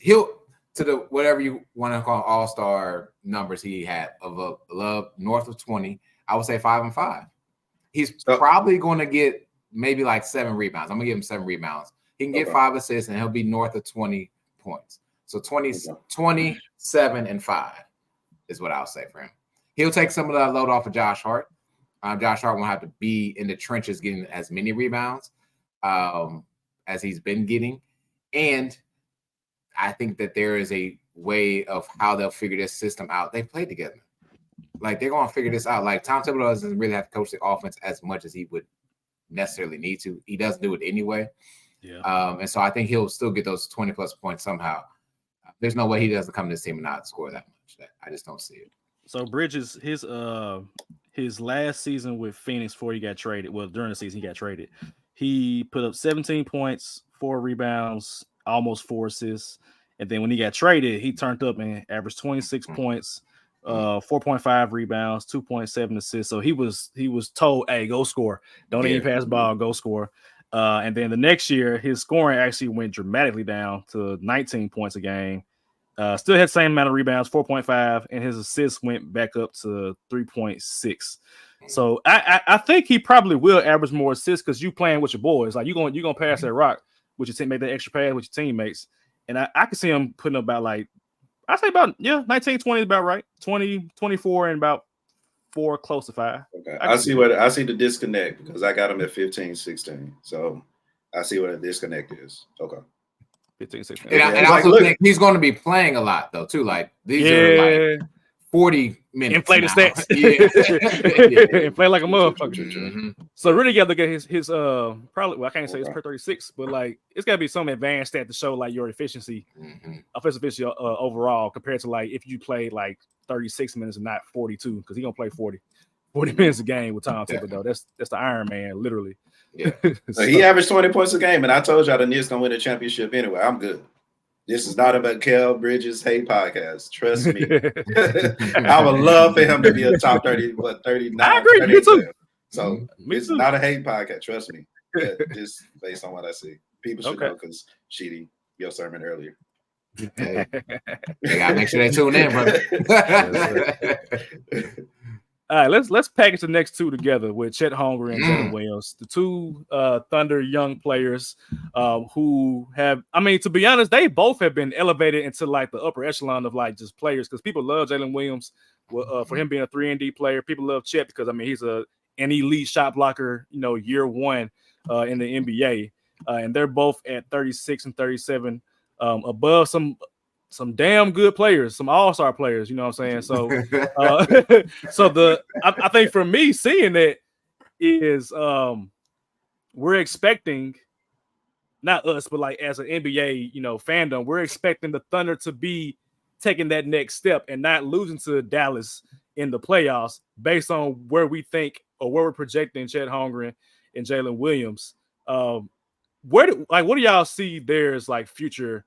to the whatever you want to call all-star numbers he had of a love north of 20. I would say 5 and 5. He's probably going to get maybe like 7 rebounds. I'm gonna give him 7 rebounds. He can get 5 assists and he'll be north of 20 points. So 27 and 5 is what I'll say for him. He'll take some of that load off of Josh Hart. Josh Hart won't have to be in the trenches getting as many rebounds as he's been getting. And I think that there is a way of how they'll figure this system out. They played together. Like, they're going to figure this out. Like, Tom Thibodeau doesn't really have to coach the offense as much as he would necessarily need to. He does do it anyway. Yeah. And so I think he'll still get those 20-plus points somehow. There's no way he doesn't come to this team and not score that much. I just don't see it. So Bridges, his last season with Phoenix before he got traded, well, during the season he got traded, he put up 17 points, 4 rebounds, almost 4 assists. And then when he got traded, he turned up and averaged 26 points, 4.5 rebounds, 2.7 assists. So he was told, hey, go score. Don't even pass the ball, go score. And then the next year, his scoring actually went dramatically down to 19 points a game. Still had the same amount of rebounds, 4.5, and his assists went back up to 3.6. So I think he probably will average more assists because you playing with your boys. Like, you're gonna pass that rock with your team, make that extra pass with your teammates. And I can see him putting up about, like, I say about 19, 20 is about right. 20, 24, and about 4 close to 5. Okay. I see the disconnect because I got him at 15, 16. So I see what a disconnect is. Okay. 15, 16. And I also think he's going to be playing a lot, though, too. Like, these are like 40 minutes. Inflated now. stats. Inflate like a motherfucker. Mm-hmm. So really got to look at his probably, well, I can't say it's per 36, but like it's got to be some advanced stat to show like your efficiency, offensive efficiency overall compared to like if you played like 36 minutes and not 42, because he's gonna play 40 minutes a game with Tom Thibodeau. That's the Iron Man, literally. Yeah. So he averaged 20 points a game, and I told y'all the Knicks gonna win the championship anyway. I'm good. This is not about Kel Bridges hate podcast. Trust me. I would love for him to be a top 30, 39. I agree. Me too. So it's not a hate podcast. Trust me. Yeah, just based on what I see. People should know because Sheedy, your sermon earlier. Hey, they gotta make sure they tune in, brother. All right, let's package the next two together with Chet Holmgren and Jalen Williams, the two Thunder young players who have, I mean, to be honest, they both have been elevated into like the upper echelon of like just players because people love Jalen Williams for him being a 3-and-D player. People love Chet because, I mean, he's an elite shot blocker, year one in the NBA. And they're both at 36 and 37, above some damn good players, some all-star players, you know what I'm saying? So I think for me, seeing that is we're expecting, not us, but like as an NBA, fandom, we're expecting the Thunder to be taking that next step and not losing to Dallas in the playoffs based on where we think or where we're projecting Chet Holmgren and Jalen Williams. What do y'all see there's like future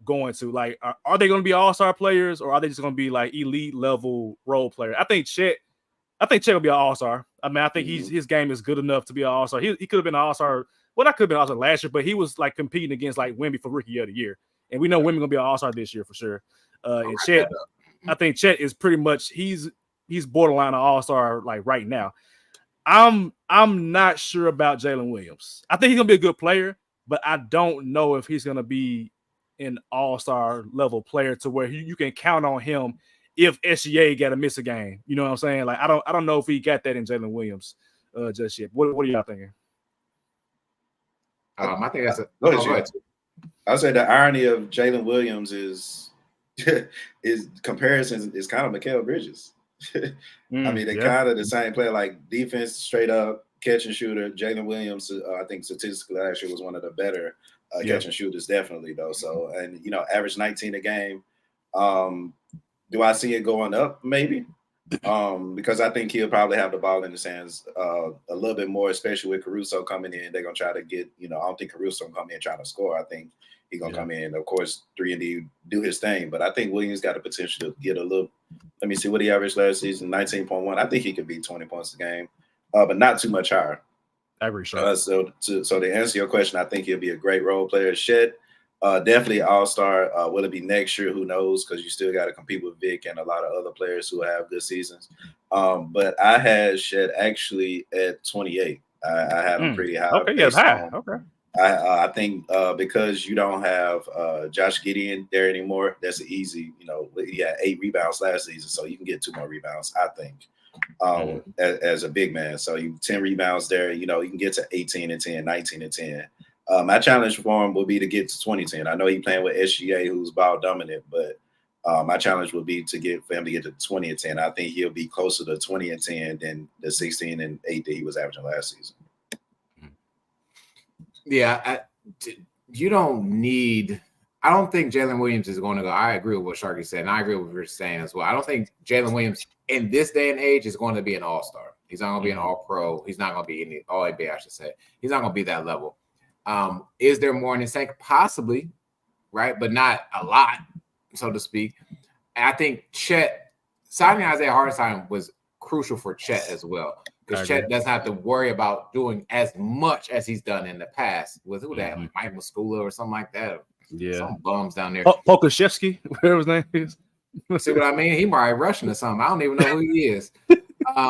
going to? Like, are they going to be all-star players or are they just going to be like elite level role players? I think Chet will be an all-star. I mean, I think his game is good enough to be an all-star. He could have been an all-star. Well, not could have been an all-star last year, but he was like competing against like Wemby for rookie of the year. And we know Wemby going to be an all-star this year for sure. And Chet, I think Chet is pretty much, he's borderline an all-star like right now. I'm not sure about Jalen Williams. I think he's going to be a good player, but I don't know if he's going to be an all-star level player to where you can count on him if SGA got to miss a game. You know what I'm saying? Like, I don't know if he got that in Jalen Williams just yet. What are y'all thinking? I think that's I'll say the irony of Jalen Williams is comparison is kind of Mikal Bridges. I mean, they're kind of the same player, like defense, straight up catch and shooter. Jalen Williams, I think statistically last year was one of the better catch and shooters, definitely though. So, and average 19 a game. Do I see it going up? Maybe. Because I think he'll probably have the ball in his hands a little bit more, especially with Caruso coming in. They're gonna try to get, I don't think Caruso gonna come in trying to score. I think he's gonna come in, of course, 3-and-D, do his thing. But I think Williams got the potential to get a little. Let me see what he averaged last season, 19.1. I think he could be 20 points a game, but not too much higher. I agree, sure. So to answer your question, I think he'll be a great role player. Shed, definitely all-star. Will it be next year? Who knows? Because you still got to compete with Vic and a lot of other players who have good seasons. But I had Shed actually at 28. I had him pretty high. Okay, yeah, high. Okay. I think because you don't have Josh Gideon there anymore, that's an easy, he had 8 rebounds last season, so you can get 2 more rebounds, I think, as a big man. So you 10 rebounds there, you can get to 18 and 10, 19 and 10. My challenge for him will be to get to 2010. I know he's playing with SGA, who's ball dominant, but my challenge will be for him to get to 20 and 10. I think he'll be closer to 20 and 10 than the 16 and 8 that he was averaging last season. Yeah, you don't need. I don't think Jalen Williams is going to go. I agree with what Sharky said, and I agree with what you're saying as well. I don't think Jalen Williams in this day and age is going to be an all-star. He's not going to be an all-pro. He's not going to be any all-NBA, I should say. He's not going to be that level. Is there more in his tank? Possibly, right? But not a lot, so to speak. And I think signing Isaiah Hartenstein was crucial for Chet as well. Because Chet doesn't have to worry about doing as much as he's done in the past with who that, like Mike Muscula or something like that. Yeah, some bums down there. Pokashevsky, whatever his name is. See what I mean? He might be Russian or something. I don't even know who he is.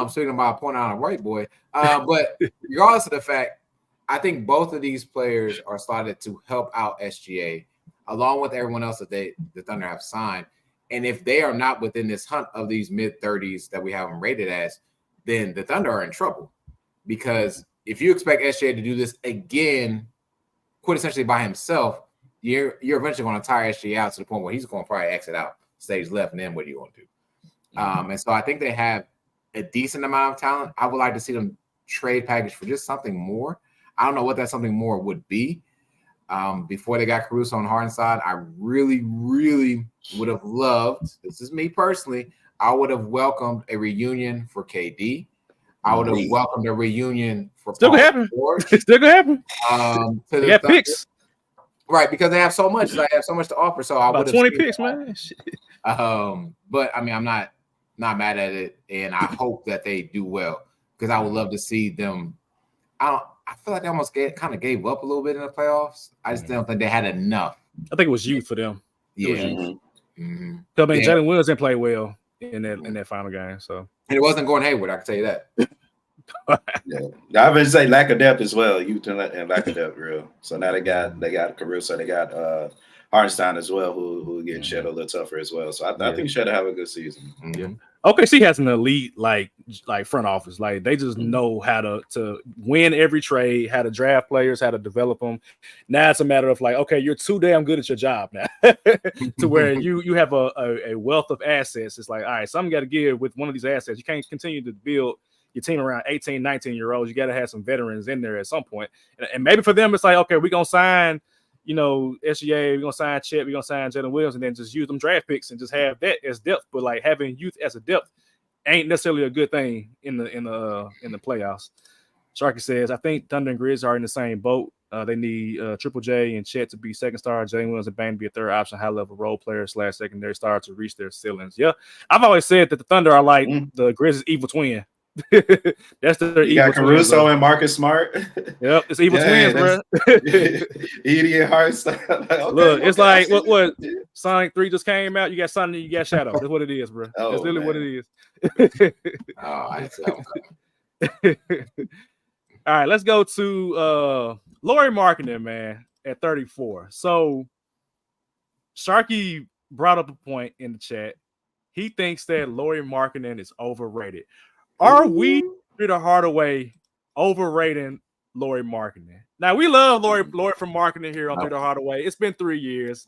Speaking about pointing out a white boy. But regardless of the fact, I think both of these players are slotted to help out SGA, along with everyone else that the Thunder have signed. And if they are not within this hunt of these mid-30s that we have them rated as, then the Thunder are in trouble. Because if you expect SGA to do this again, quintessentially by himself, you're eventually going to tire SGA out to the point where he's going to probably exit out, stage left, and then what are you going to do? And so I think they have a decent amount of talent. I would like to see them trade package for just something more. I don't know what that something more would be. Before they got Caruso on Hardenstein, I really, really would have loved, this is me personally, I would have welcomed a reunion for KD. I would have welcomed a reunion for Still gonna happen. It's still gonna happen. They got picks. Right, because they have so much. They have so much to offer. So I would have 20 picks, man. But I mean, I'm not mad at it, and I hope that they do well because I would love to see them. I feel like they almost kind of gave up a little bit in the playoffs. I just don't think they had enough. I think it was youth for them. Yeah. I mean, Jalen Williams didn't play well in that final game, so and it wasn't Gordon Hayward. I can tell you that. I would say lack of depth as well. Youth and lack of depth, real. So now they got Caruso, they got Hartenstein as well, who get Shed a little tougher as well. So I think Shed will have a good season. Yeah. OKC has an elite like front office. Like they just know how to win every trade, how to draft players, how to develop them. Now it's a matter of like, okay, you're too damn good at your job now, to where you have a wealth of assets. It's like, all right, something got to give with one of these assets. You can't continue to build your team around 18, 19-year-olds. You got to have some veterans in there at some point. And maybe for them, it's like, okay, we're going to sign, SGA, we're going to sign Chet, we're going to sign Jalen Williams, and then just use them draft picks and just have that as depth. But like having youth as a depth ain't necessarily a good thing in the playoffs. Sharky says, I think Thunder and Grizz are in the same boat. They need Triple J and Chet to be second star, Jalen Williams and Bang to be a third option, high-level role player / secondary star to reach their ceilings. Yeah, I've always said that the Thunder are like the Grizzlies' evil twin. That's their you evil got Caruso twins, and Marcus Smart. Yep, it's evil twins, bro. Idiot Hartenstein. Okay, look, it's like what Sonic 3 just came out. You got Sonic, you got Shadow. That's what it is, bro. That's literally what it is. I All right, let's go to Lauri Markkanen, man, at 34. So Sharky brought up a point in the chat. He thinks that Lauri Markkanen is overrated. Are we, Peter Hardaway, overrating Lauri Markkanen? Now, we love Lauri from Markkanen here on Peter Hardaway. It's been 3 years.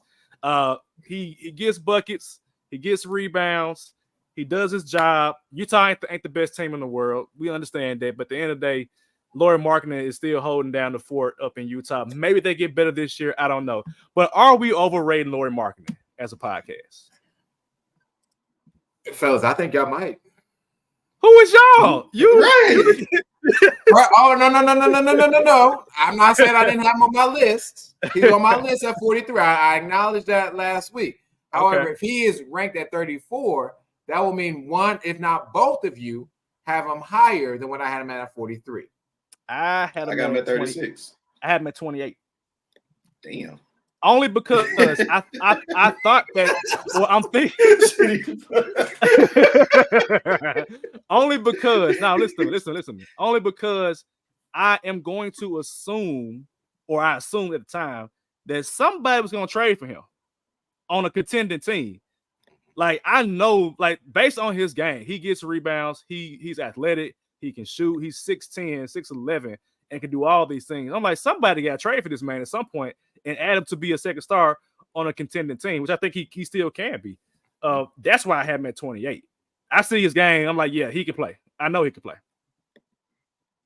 He gets buckets. He gets rebounds. He does his job. Utah ain't the best team in the world. We understand that. But at the end of the day, Lauri Markkanen is still holding down the fort up in Utah. Maybe they get better this year. I don't know. But are we overrating Lauri Markkanen as a podcast? Fellas, I think y'all might. Who is y'all? You right. Oh, no. I'm not saying I didn't have him on my list. He's on my list at 43. I acknowledged that last week. However, if he is ranked at 34, that will mean one, if not both of you, have him higher than what I had him at 43. I got him at 36. I had him at 28. Damn. Only because I thought that. Well, I'm thinking. Only because now listen. Only because I am going to assume, or I assumed at the time, that somebody was going to trade for him on a contending team. Like I know, like based on his game, he gets rebounds. He's athletic. He can shoot. He's 6'10", 6'11", and can do all these things. I'm like, somebody got to trade for this man at some point and add him to be a second star on a contending team, which I think he still can be. That's why I have him at 28. I see his game. I'm like, yeah, he can play. I know he can play.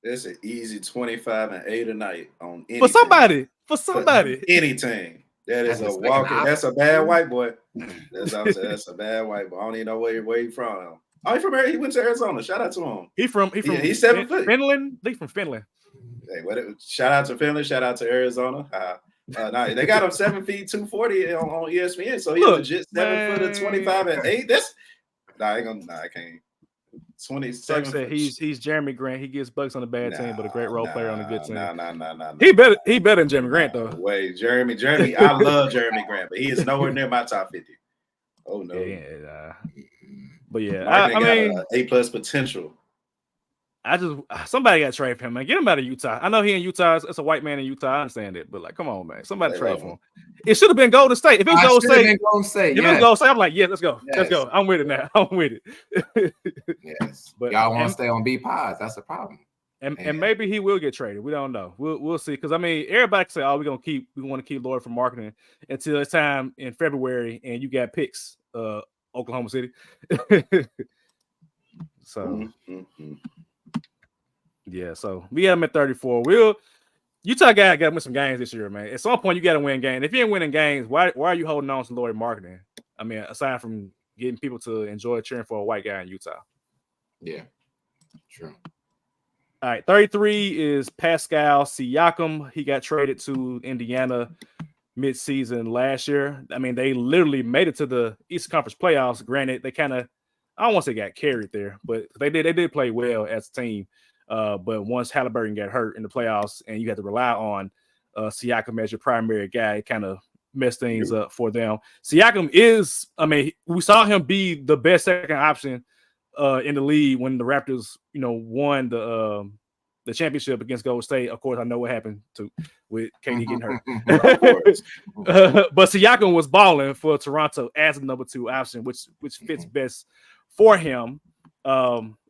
That's an easy 25 and 8 a night on any for somebody. Any team. That is a walking. That's a bad white boy. That's a bad white boy. I don't even know where he from. Oh, he from here. He went to Arizona. Shout out to him. He's 7 foot. Finland. He's from Finland. Hey, shout out to Finland. Shout out to Arizona. Nah, they got him 7 feet 240 on ESPN. So he's legit 7 foot 25 and 8. I can't. 27. Like I said, he's Jeremy Grant. He gets bucks on a bad team, but a great role player on a good team. Nah. He better than Jeremy Grant though. Wait, Jeremy. I love Jeremy Grant, but he is nowhere near my top 50. Oh no. Yeah, but yeah, I mean, A+ potential. Somebody got to trade for him, man. Get him out of Utah. I know he in Utah. It's a white man in Utah. I understand it, but like, come on, man. Somebody trade for him. It should have been Golden State. If it was Golden State, it was Golden State, I'm like, yeah, let's go. Yes. Let's go. I'm with it now. I'm with it. Yes. But y'all want to stay on B pods. That's the problem. And maybe he will get traded. We don't know. We'll see. Because I mean, everybody can say, "Oh, we want to keep Lloyd for marketing until it's time in February, and you got picks, Oklahoma City." So, yeah. So we got him at 34. Utah got to win some games this year, man. At some point, you got to win games. If you ain't winning games, why are you holding on to Lloyd marketing? I mean, aside from getting people to enjoy cheering for a white guy in Utah. Yeah, true. All right, 33 is Pascal Siakam. He got traded to Indiana mid-season last year. I mean, they literally made it to the Eastern Conference playoffs. Granted, they kind of, I don't want to say got carried there, but they did play well as a team. But once Halliburton got hurt in the playoffs and you had to rely on Siakam as your primary guy, it kind of messed things up for them. Siakam is, I mean, we saw him be the best second option in the league when the Raptors, won the championship against Golden State. Of course, I know what happened with KD getting hurt. But Siakam was balling for Toronto as a number 2 option, which fits best for him.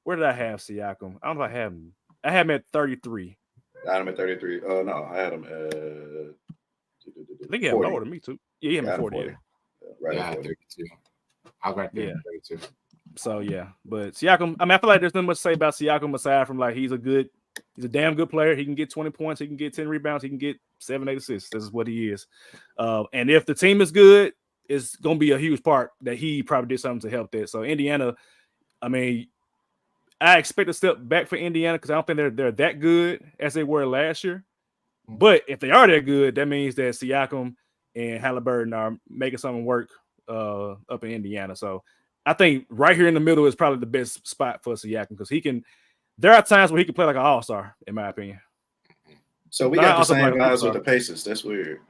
Where did I have Siakam? I don't know if I have him. I have him at 33. I had him at 33. Oh no, I had him at I think he had lower than me too. Yeah, he had him at 40. Yeah. Right. Yeah, 32. I was right there. Yeah. 32. So yeah, but Siakam, I mean, I feel like there's nothing much to say about Siakam aside from like he's a damn good player. He can get 20 points, he can get 10 rebounds, he can get 7-8 assists. This is what he is. And if the team is good, it's gonna be a huge part that he probably did something to help that. So Indiana, I mean, I expect a step back for Indiana because I don't think they're that good as they were last year. But if they are that good, that means that Siakam and Halliburton are making something work up in Indiana. So I think right here in the middle is probably the best spot for Siakam because there are times where he can play like an all-star, in my opinion. So we got the same guys with the Pacers. That's weird.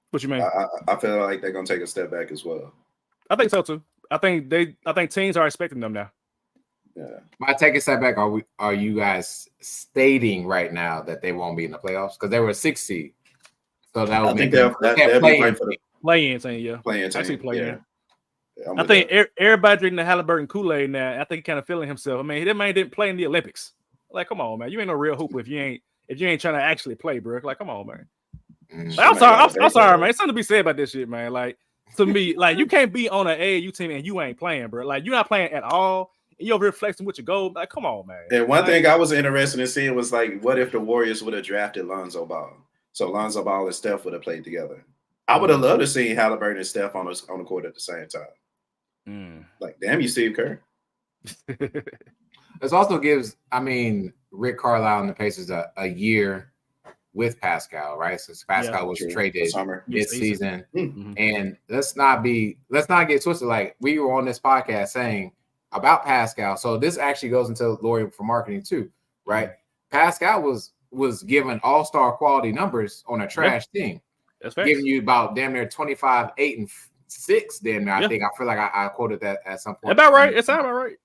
What you mean? I feel like they're gonna take a step back as well. I think so too. I think teams are expecting them now. Yeah. By taking a step back, are you guys stating right now that they won't be in the playoffs because they were a 6 seed? So that would make they'll play in team. Yeah. Play-in team. Actually play in. Yeah, I think everybody drinking the Halliburton Kool-Aid now. I think kind of feeling himself. I mean, that man didn't play in the Olympics. Like, come on, man. You ain't no real hooper if you ain't trying to actually play, bro. Like, come on, man. Like, I'm sorry, man. It's something to be said about this shit, man. Like, to me, like, you can't be on an AAU team and you ain't playing, bro. Like, you're not playing at all. And you're over here flexing with your goal. Like, come on, man. And one thing I was interested in seeing was like, what if the Warriors would have drafted Lonzo Ball? So Lonzo Ball and Steph would have played together. I would have loved to see Halliburton and Steph on the court at the same time. Like, damn you, Steve Kerr. This also gives, I mean, Rick Carlisle and the Pacers a year with Pascal, right? Since Pascal was traded mid-season. And let's not get twisted. Like, we were on this podcast saying about Pascal. So this actually goes into Lori for marketing too, right? Pascal was given all-star quality numbers on a trash team. That's fair. Giving you about damn near 25, 8, and 6. Damn near, I think I feel like I quoted that at some point. About right. It's about right.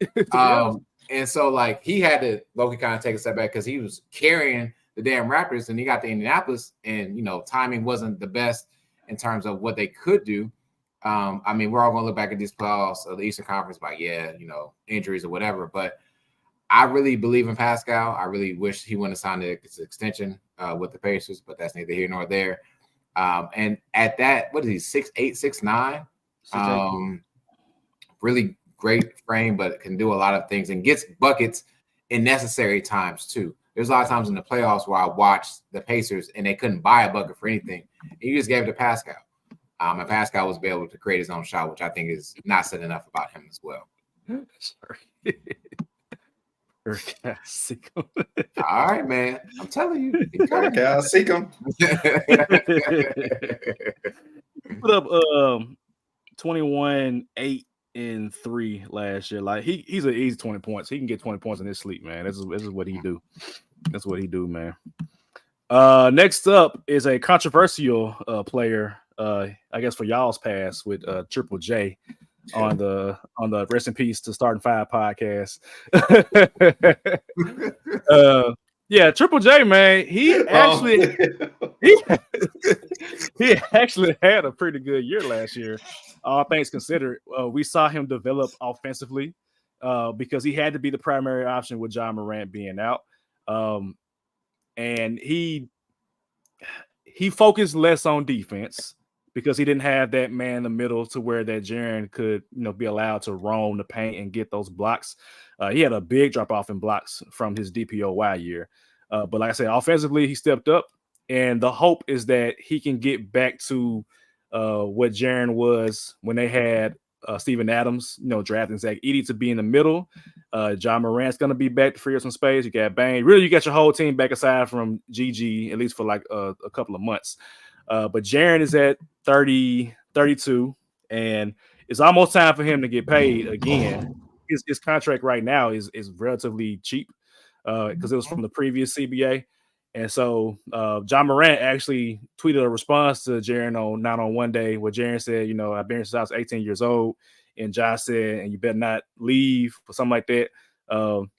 And so like he had to Loki kind of take a step back because he was carrying the damn Raptors and he got to Indianapolis and timing wasn't the best in terms of what they could do. I mean, we're all gonna look back at these playoffs of the Eastern Conference like, injuries or whatever, but I really believe in Pascal. I really wish he wouldn't have signed his extension with the Pacers, but that's neither here nor there. And at that, what is he, 6'8", 6'9"? Really great frame, but can do a lot of things and gets buckets in necessary times too. There's a lot of times in the playoffs where I watched the Pacers and they couldn't buy a bucket for anything. And you just gave it to Pascal. And Pascal was able to create his own shot, which I think is not said enough about him as well. Sorry. All right, man. I'm telling you. Okay, I'll seek him. Put up 21, 8, and 3 last year. Like he's an easy 20 points. He can get 20 points in his sleep, man. This is what he do. That's what he do, man. Next up is a controversial player. I guess for y'all's pass with Triple J on the Rest in Peace to Starting Five podcast. Yeah, Triple J, man. He actually he actually had a pretty good year last year. All things considered, we saw him develop offensively because he had to be the primary option with John Morant being out, and he focused less on defense because he didn't have that man in the middle to where that Jaren could, be allowed to roam the paint and get those blocks. He had a big drop off in blocks from his DPOY year, but like I said, offensively he stepped up, and the hope is that he can get back to what Jaren was when they had Steven Adams, drafting Zach Edey to be in the middle. John Morant's going to be back to free up some space. You got Bane. Really, you got your whole team back aside from GG, at least for like a couple of months. But Jaren is at 30, 32, and it's almost time for him to get paid again. His contract right now is relatively cheap because it was from the previous CBA. And so John Morant actually tweeted a response to Jaren on one day where Jaren said, I've been here since I was 18 years old. And Josh said, and you better not leave or something like that. I don't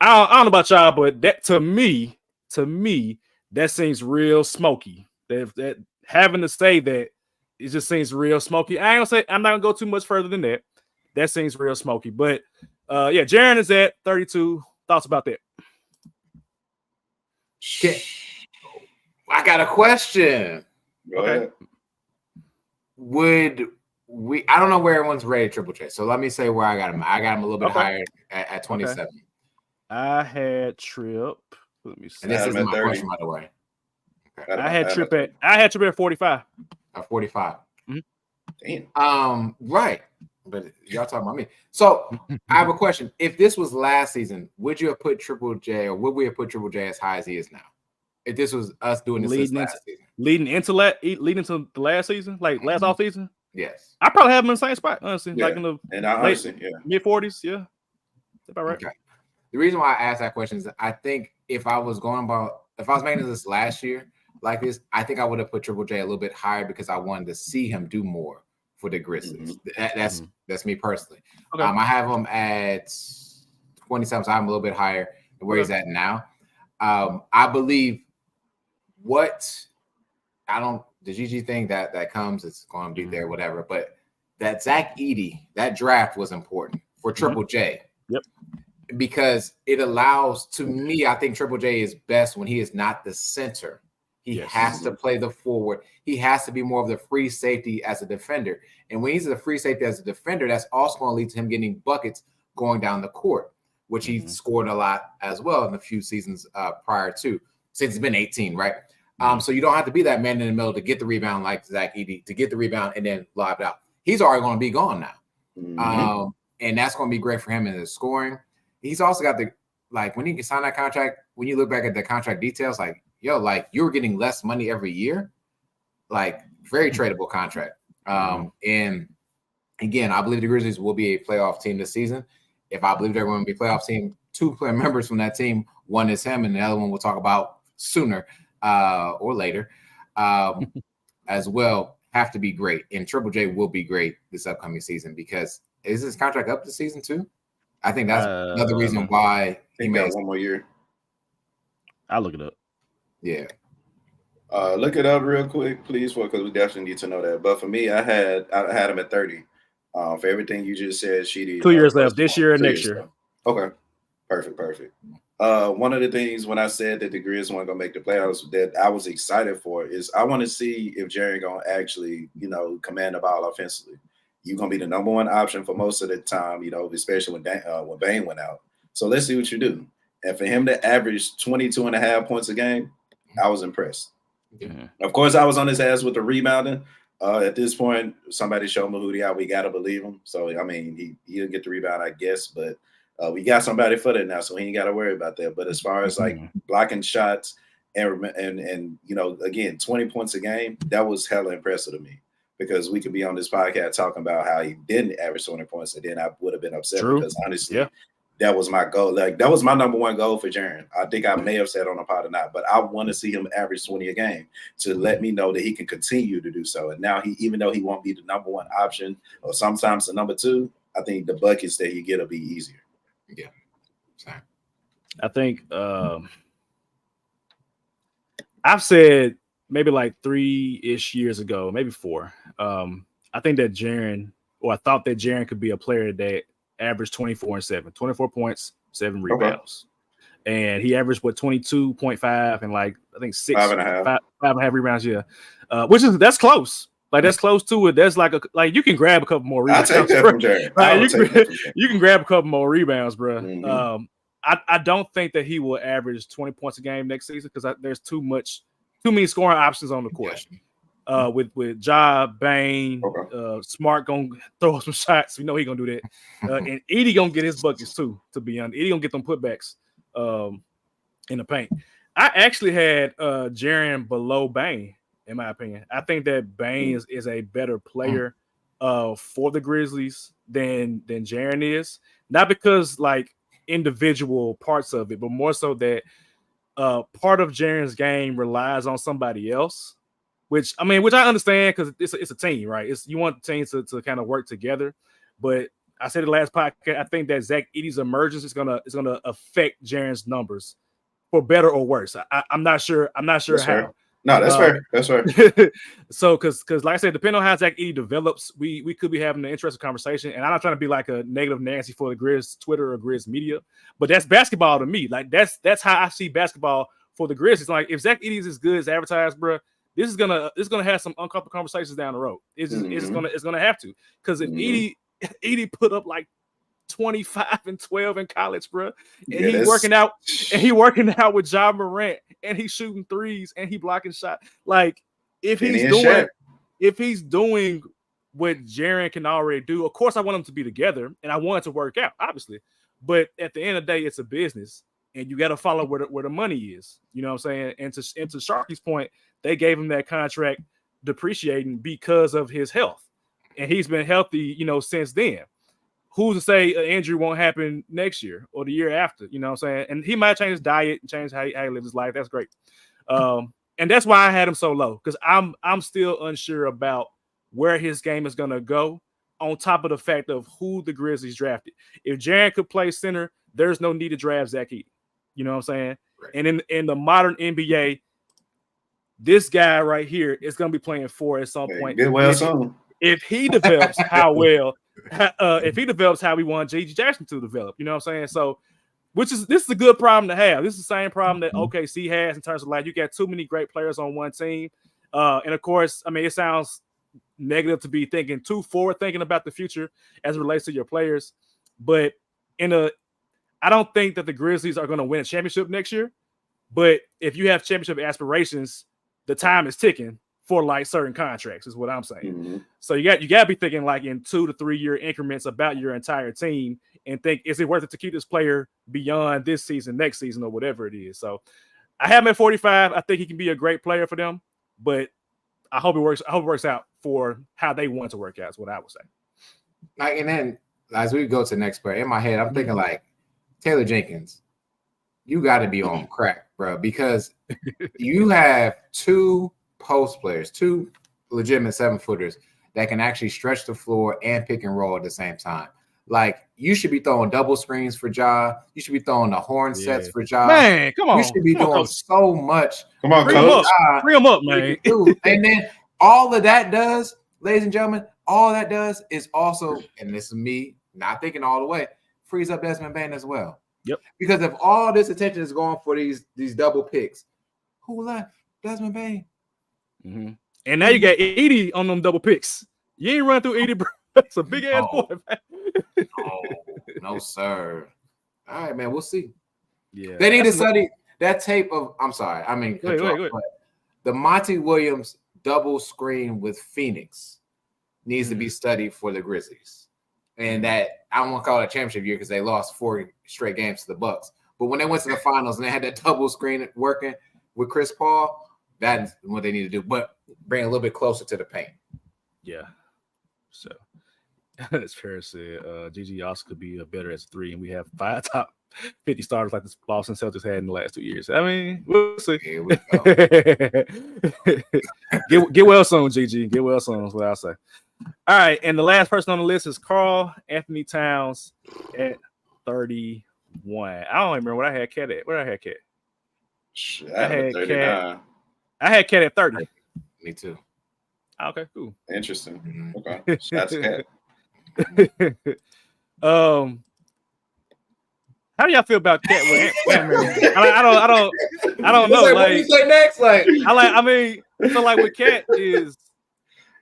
know about y'all, but that to me, that seems real smoky. That having to say that, it just seems real smoky. I'm not gonna go too much further than that. That seems real smoky. But yeah, Jaren is at 32. Thoughts about that? I got a question. Okay. I don't know where everyone's rated Triple J, so let me say where I got him. I got him a little bit higher at 27. Okay. I had Trip. Let me see. And this is my question, by the way. Okay. I had Trip at 45. At 45. Mm-hmm. Damn. Right. But y'all talking about me. So I have a question. If this was last season, would you have put Triple J, or would we have put Triple J as high as he is now? If this was us doing this last season, leading into the last season, like last off season. Yes, I probably have him in the same spot, honestly, like in the mid 40s. Yeah, that's about right. Okay. The reason why I asked that question is I think if I was making this last year like this, I think I would have put Triple J a little bit higher because I wanted to see him do more for the Grizzlies. Mm-hmm. That's me personally. Okay. I have him at 27, so I'm a little bit higher than where he's at now. I believe the GG thing that comes, it's going to be there, whatever. But that Zach Edey, that draft was important for Triple J. Yep. Because it allows, to me, I think Triple J is best when he is not the center. He has to play the forward. He has to be more of the free safety as a defender. And when he's a free safety as a defender, that's also going to lead to him getting buckets going down the court, which he scored a lot as well in the few seasons prior to, since he's been 18, right? So you don't have to be that man in the middle to get the rebound like Zach Edey, to get the rebound and then lob it out. He's already going to be gone now. Mm-hmm. And that's going to be great for him in his scoring. He's also got when he can sign that contract, when you look back at the contract details, you were getting less money every year, very tradable contract. And again, I believe the Grizzlies will be a playoff team this season. If I believe they're going to be a playoff team, 2 player members from that team, one is him and the other one we'll talk about sooner or later as well, have to be great. And Triple J will be great this upcoming season because is his contract up this season too? I think that's another reason why he got one more year. I'll look it up. Yeah. Look it up real quick, please, because we definitely need to know that. But for me, I had him at 30. For everything you just said, Sheedy. 2 years left, this year and next year. Okay. Perfect. One of the things when I said that the Grizz weren't gonna make the playoffs that I was excited for is I want to see if Jaren gonna actually, command the ball offensively. You're gonna be the number one option for most of the time, especially when Bane went out. So let's see what you do. And for him to average 22.5 points a game, I was impressed. Yeah. Of course, I was on his ass with the rebounding. At this point, somebody showed Mahudi out. We got to believe him. So, I mean, he'll get the rebound, I guess. But we got somebody for that now, so he ain't got to worry about that. But as far as, like, blocking shots and again, 20 points a game, that was hella impressive to me. Because we could be on this podcast talking about how he didn't average 20 points, and then I would have been upset because, honestly, that was my goal. Like, that was my number one goal for Jaren. I think I may have said on a pod or not, but I want to see him average 20 a game to let me know that he can continue to do so. And now even though he won't be the number one option or sometimes the number two, I think the buckets that he get will be easier. Yeah. Sorry. I think I've said maybe like 3-ish years ago, maybe 4. I think that I thought that Jaren could be a player that averaged 24 and 7, 24 points, 7 rebounds. And he averaged 22.5 and like I think 5.5 rebounds. Yeah. That's close. Like that's close to it. That's like you can grab a couple more rebounds. I'll take that from Jaren. You can grab a couple more rebounds, bro. Mm-hmm. I don't think that he will average 20 points a game next season because there's too many scoring options on the court. With Ja, Bane, Smart gonna throw some shots. We know he gonna do that. And Edie gonna get his buckets too, to be honest. Edie gonna get them putbacks in the paint. I actually had Jaren below Bane, in my opinion. I think that Bane is a better player for the Grizzlies than Jaren is. Not because like individual parts of it, but more so that part of Jaren's game relies on somebody else. Which I understand because it's a team, right? You want the team to kind of work together. But I said it last podcast, I think that Zach Edey's emergence is gonna affect Jaren's numbers for better or worse. I'm not sure That's how. Fair. No, that's fair. That's fair. So because like I said, depending on how Zach Edey develops, we could be having an interesting conversation. And I'm not trying to be like a negative Nancy for the Grizz Twitter or Grizz media, but that's basketball to me. Like that's how I see basketball for the Grizz. It's like if Zach Edey is as good as advertised, bro. This is gonna have some uncomfortable conversations down the road. It's gonna have to, because if Edey put up like 25 and 12 in college, bro, and he's working out with Ja Morant, and he's shooting threes and he blocking shots. Like if he's doing what Jaren can already do, of course I want them to be together and I want it to work out, obviously. But at the end of the day, it's a business. And you got to follow where the money is. You know what I'm saying? And to Sharky's point, they gave him that contract depreciating because of his health. And he's been healthy, since then. Who's to say an injury won't happen next year or the year after? You know what I'm saying? And he might change his diet and change how he lives his life. That's great. And that's why I had him so low, because I'm still unsure about where his game is going to go, on top of the fact of who the Grizzlies drafted. If Jaren could play center, there's no need to draft Zach Edey. You know what I'm saying? Right. And in the modern NBA, this guy right here is going to be playing 4 at some point. If he develops how we want J.G. Jackson to develop, you know what I'm saying? So, this is a good problem to have. This is the same problem that OKC has in terms of like you got too many great players on one team. And of course, it sounds negative to be thinking too forward thinking about the future as it relates to your players, but I don't think that the Grizzlies are going to win a championship next year. But if you have championship aspirations, the time is ticking for like certain contracts, is what I'm saying. Mm-hmm. So you got to be thinking like in 2 to 3 year increments about your entire team and think, is it worth it to keep this player beyond this season, next season, or whatever it is? So I have him at 45. I think he can be a great player for them, but I hope it works out for how they want it to work out, is what I would say. Like, and then as we go to the next player, in my head, I'm thinking like Taylor Jenkins, you got to be on crack, bro, because you have 2 post players, 2 legitimate 7-footers that can actually stretch the floor and pick and roll at the same time. Like, you should be throwing double screens for Ja. You should be throwing the horn sets for Ja. Man, come on. You should be doing so much. Come on, coach. Bring him up, man. And then all of that does, ladies and gentlemen, all that does is also, and this is me not thinking all the way, frees up Desmond Bane as well. Yep. Because if all this attention is going for these double picks, who left? Desmond Bain. Mm-hmm. And now you got Edie on them double picks. You ain't run through Edie, bro. That's a big ass boy, man. No, sir. All right, man. We'll see. Yeah. They need to study that tape of. I'm sorry. I mean, wait. The Monty Williams double screen with Phoenix needs to be studied for the Grizzlies. And that I don't want to call it a championship year because they lost 4 straight games to the Bucks. But when they went to the finals and they had that double screen working with Chris Paul, that's what they need to do. But bring a little bit closer to the paint. Yeah. So as Ferris said, GG also could be better as 3, and we have 5 top 50 starters like the Boston Celtics had in the last 2 years. I mean, we'll see. Here we go. Get well soon, GG. Get well soon is what I'll say. All right, and the last person on the list is Karl Anthony Towns at 31. I don't remember what I had Cat at. Where I had Cat? I had 39. I had Cat at 30. Me too. Okay, cool. Interesting. Okay, that's Cat. How do y'all feel about Cat? I don't know. Like, what do you say next? Like, with Cat is.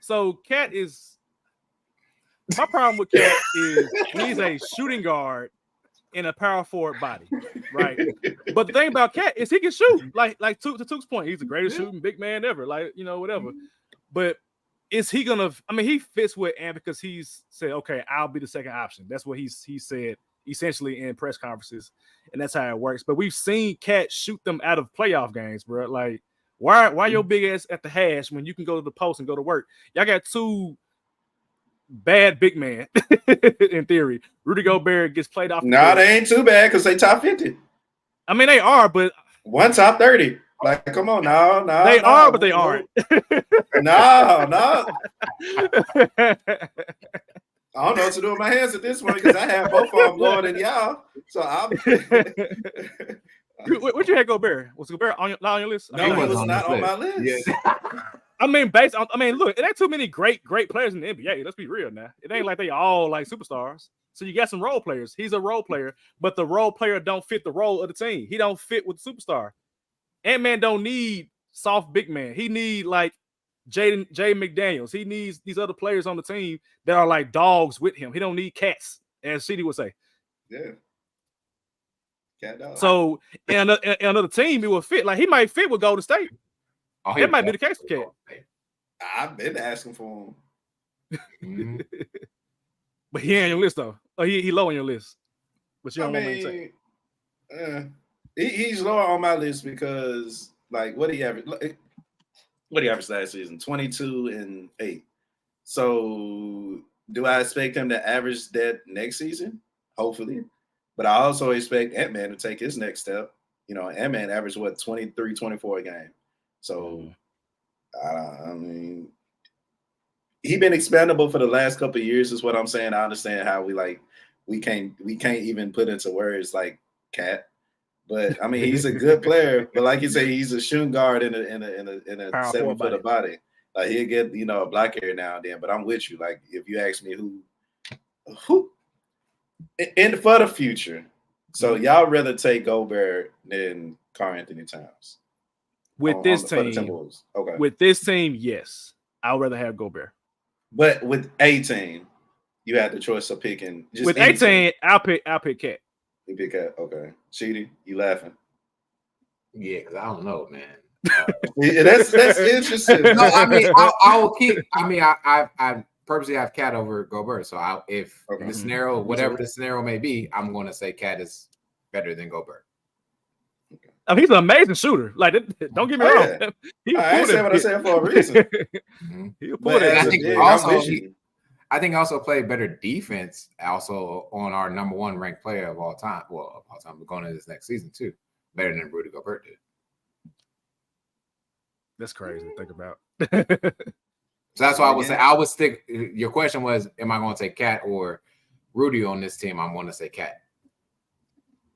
So Cat is. My problem with Cat is he's a shooting guard in a power forward body, right? But the thing about Cat is he can shoot. Like to Tuke's point, he's the greatest shooting big man ever. Like, whatever. But is he gonna? I mean, he fits with Ant because he's said, okay, I'll be the second option. That's what he said essentially in press conferences, and that's how it works. But we've seen Cat shoot them out of playoff games, bro. Like, why your big ass at the hash when you can go to the post and go to work? Y'all got 2 bad big man in theory. Rudy Gobert gets played off. No, they ain't too bad because they top 50. I mean, they are, but one top 30. Like, come on, no. They are, but they aren't. No. I don't know what to do with my hands at this point because I have both of them lower than y'all. So I'm. What you had Gobert? Was Gobert not on your list? No, he was not on my list. Yeah. Look, it ain't too many great players in the NBA. Let's be real now. It ain't like they all like superstars. So you got some role players. He's a role player, but the role player don't fit the role of the team. He don't fit with the superstar. Ant-Man don't need soft big man. He need like Jay McDaniels. He needs these other players on the team that are like dogs with him. He don't need cats, as CD would say. Yeah. Cat dog. So in another team, it will fit. Like he might fit with Golden State. That might be the case for Cat. I've been asking for him. But he ain't on your list though. Oh, he low on your list. But you don't want me to say. He's lower on my list because like what he averaged last season? 22 and 8. So do I expect him to average that next season? Hopefully. But I also expect Ant-Man to take his next step. Ant-Man averaged 23, 24 a game. So I mean, he been expandable for the last couple of years, is what I'm saying. I understand how we can't even put into words like Cat. But I mean, he's a good player. But like you say, he's a shooting guard in a 7-foot body. Like he'll get a block here now and then. But I'm with you. Like if you ask me who in for the future, so y'all rather take Gobert than Karl Anthony Towns with this team? Okay. With this team, yes, I'd rather have Gobert. But with 18, you had the choice of picking. Just with 18, I'll pick Cat. You pick Cat. Okay. Cheaty, you laughing? Yeah, because I don't know, man. That's interesting. No, I mean, I will keep. I mean, I purposely have Cat over Gobert. So if the scenario, whatever the scenario may be, I'm going to say Cat is better than Gobert. Okay. I mean, he's an amazing shooter. Like, don't get me wrong. I said what I said for a reason. He'll pull it. I think also played better defense also on our number 1 ranked player of all time. Well, of all time, we're going into this next season too. Better than Rudy Gobert did. That's crazy to think about. So that's why I would say I would stick. Your question was, am I going to take Cat or Rudy on this team? I'm going to say Cat.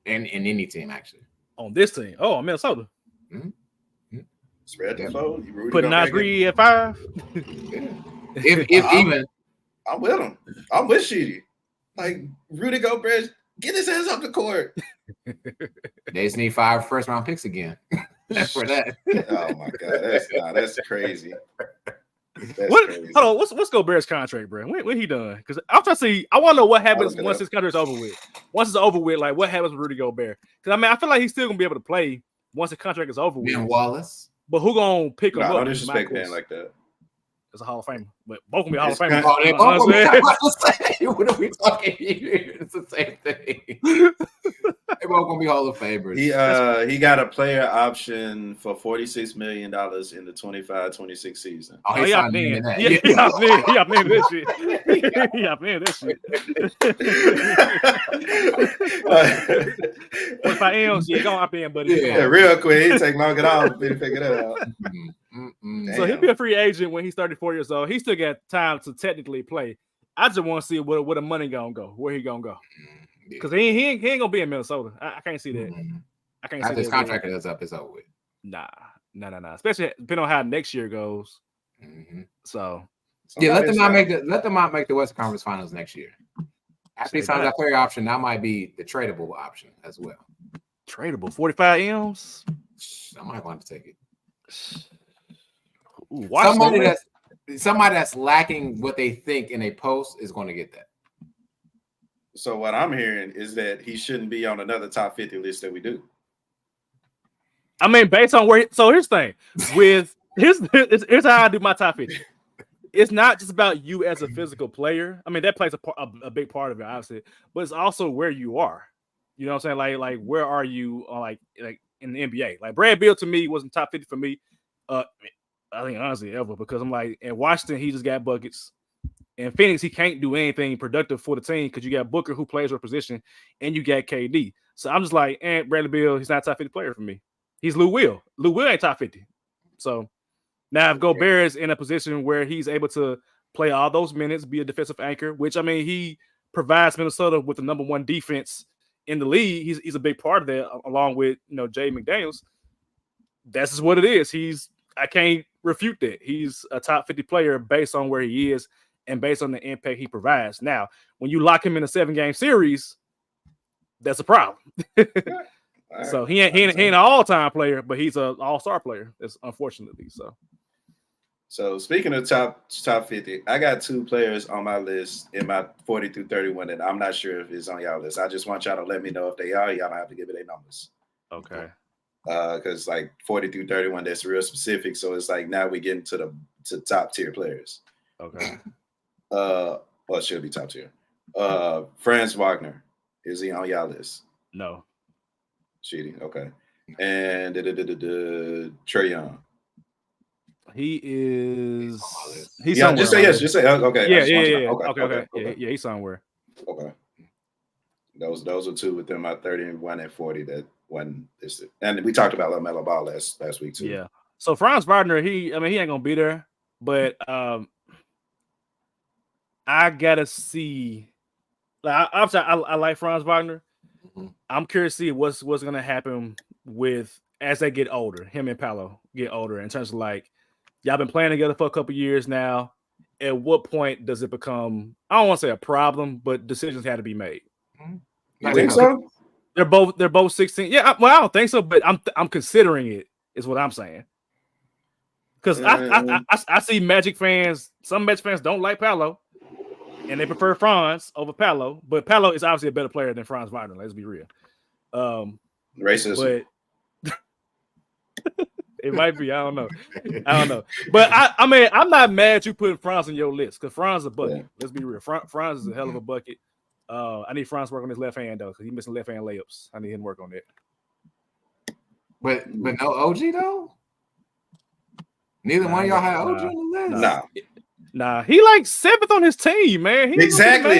In any team, actually. On this team? Oh, Minnesota. Mm-hmm. Spread the flow. Put Nasri at 5. If even. I'm with him. I'm with Sheedy. Like Rudy Gobert Get his ass off the court. They just need 5 first-round picks again. For that. Oh my God, that's crazy. Hold on, what's Gobert's contract, bro? When he done? Because I'm trying to see. I want to know what happens once his contract's over with. Once it's over with, like what happens with Rudy Gobert? Because I mean, I feel like he's still gonna be able to play once the contract is over with. Ben Wallace, but who gonna pick him up? No disrespect, man, like that. It's a Hall of Famer, but both gonna be Hall of It's Famers. What are we talking here? It's the same thing. They're both gonna be Hall of Famers. He got a player option for $46 million in the 25-26 season. Oh, he up in that. He up in this shit. He up in this shit. 45 M's, yeah, gonna up in, buddy. Yeah, real quick. He take long at all to figure that out. So he'll be a free agent when he's 34 years old. He still got time to technically play. I just want to see where the money gonna go, where he gonna go. Because he ain't gonna be in Minnesota. I can't see that. I can't see his contract is up. It's over with. Nah. Especially depending on how next year goes. So yeah, let them not make the Western Conference Finals next year. After he signs that player option, that might be the tradable option as well. Tradable 45 M's. I might want to take it. Ooh, somebody that's lacking what they think in a post is going to get that. So what I'm hearing is that he shouldn't be on another top 50 list that we do. I mean, based on where. So here's the thing. With here's how I do my top 50. It's not just about you as a physical player. I mean, that plays a big part of it, obviously, but it's also where you are. You know what I'm saying? Like where are you? Like in the NBA? Like Brad Beal to me wasn't top 50 for me. I think honestly ever, because I'm like, in Washington he just got buckets. In Phoenix he can't do anything productive for the team because you got Booker who plays your position and you got KD. So I'm just like, Bradley Beal, he's not a top 50 player for me. He's Lou Will. Lou Will ain't top 50. So now if Gobert is in a position where he's able to play all those minutes, be a defensive anchor, which I mean he provides Minnesota with the number 1 defense in the league. He's a big part of that, along with Jay McDaniels. That's just what it is. I can't refute that. He's a top 50 player based on where he is and based on the impact he provides. Now, when you lock him in a 7-game series, that's a problem. Right. So he ain't an all-time player, but he's an all-star player. That's unfortunately so. So speaking of top 50, I got 2 players on my list in my 40 through 31 that I'm not sure if it's on y'all list. I just want y'all to let me know if they are. Y'all don't have to give me their numbers. Okay. Because like 40 through 31, that's real specific. So it's like now we get into the top tier players. Okay. Well, it should be top tier. Franz Wagner, is he on y'all list? No. Cheating. Okay. And Trae Young. He is. He's yeah. Just say yes. Just say okay. Yeah. Okay. Yeah, he's somewhere. Okay. Those are 2 within my 31 and 40 that one is. And we talked about LaMelo Ball last week too. Yeah. So Franz Wagner, he ain't gonna be there, but I gotta see. Like I like Franz Wagner. I'm curious to see what's gonna happen with as they get older. Him and Paolo get older in terms of like y'all been playing together for a couple years now. At what point does it become? I don't want to say a problem, but decisions had to be made. You think so? They're both 16. Yeah, well, I don't think so, but I'm considering it. Is what I'm saying. Because I see Magic fans. Some Magic fans don't like Paolo, and they prefer Franz over Paolo. But Paolo is obviously a better player than Franz Wagner. Let's be real. Racism. But it might be. I don't know. But I mean, I'm not mad you putting Franz on your list because Franz is a bucket. Yeah. Let's be real. Franz is a hell of a bucket. I need Franz to work on his left hand though, because he's missing left hand layups. I need him to work on that. But no OG though. Neither one of y'all had OG on the list. Nah, he like 7th on his team, man. Exactly.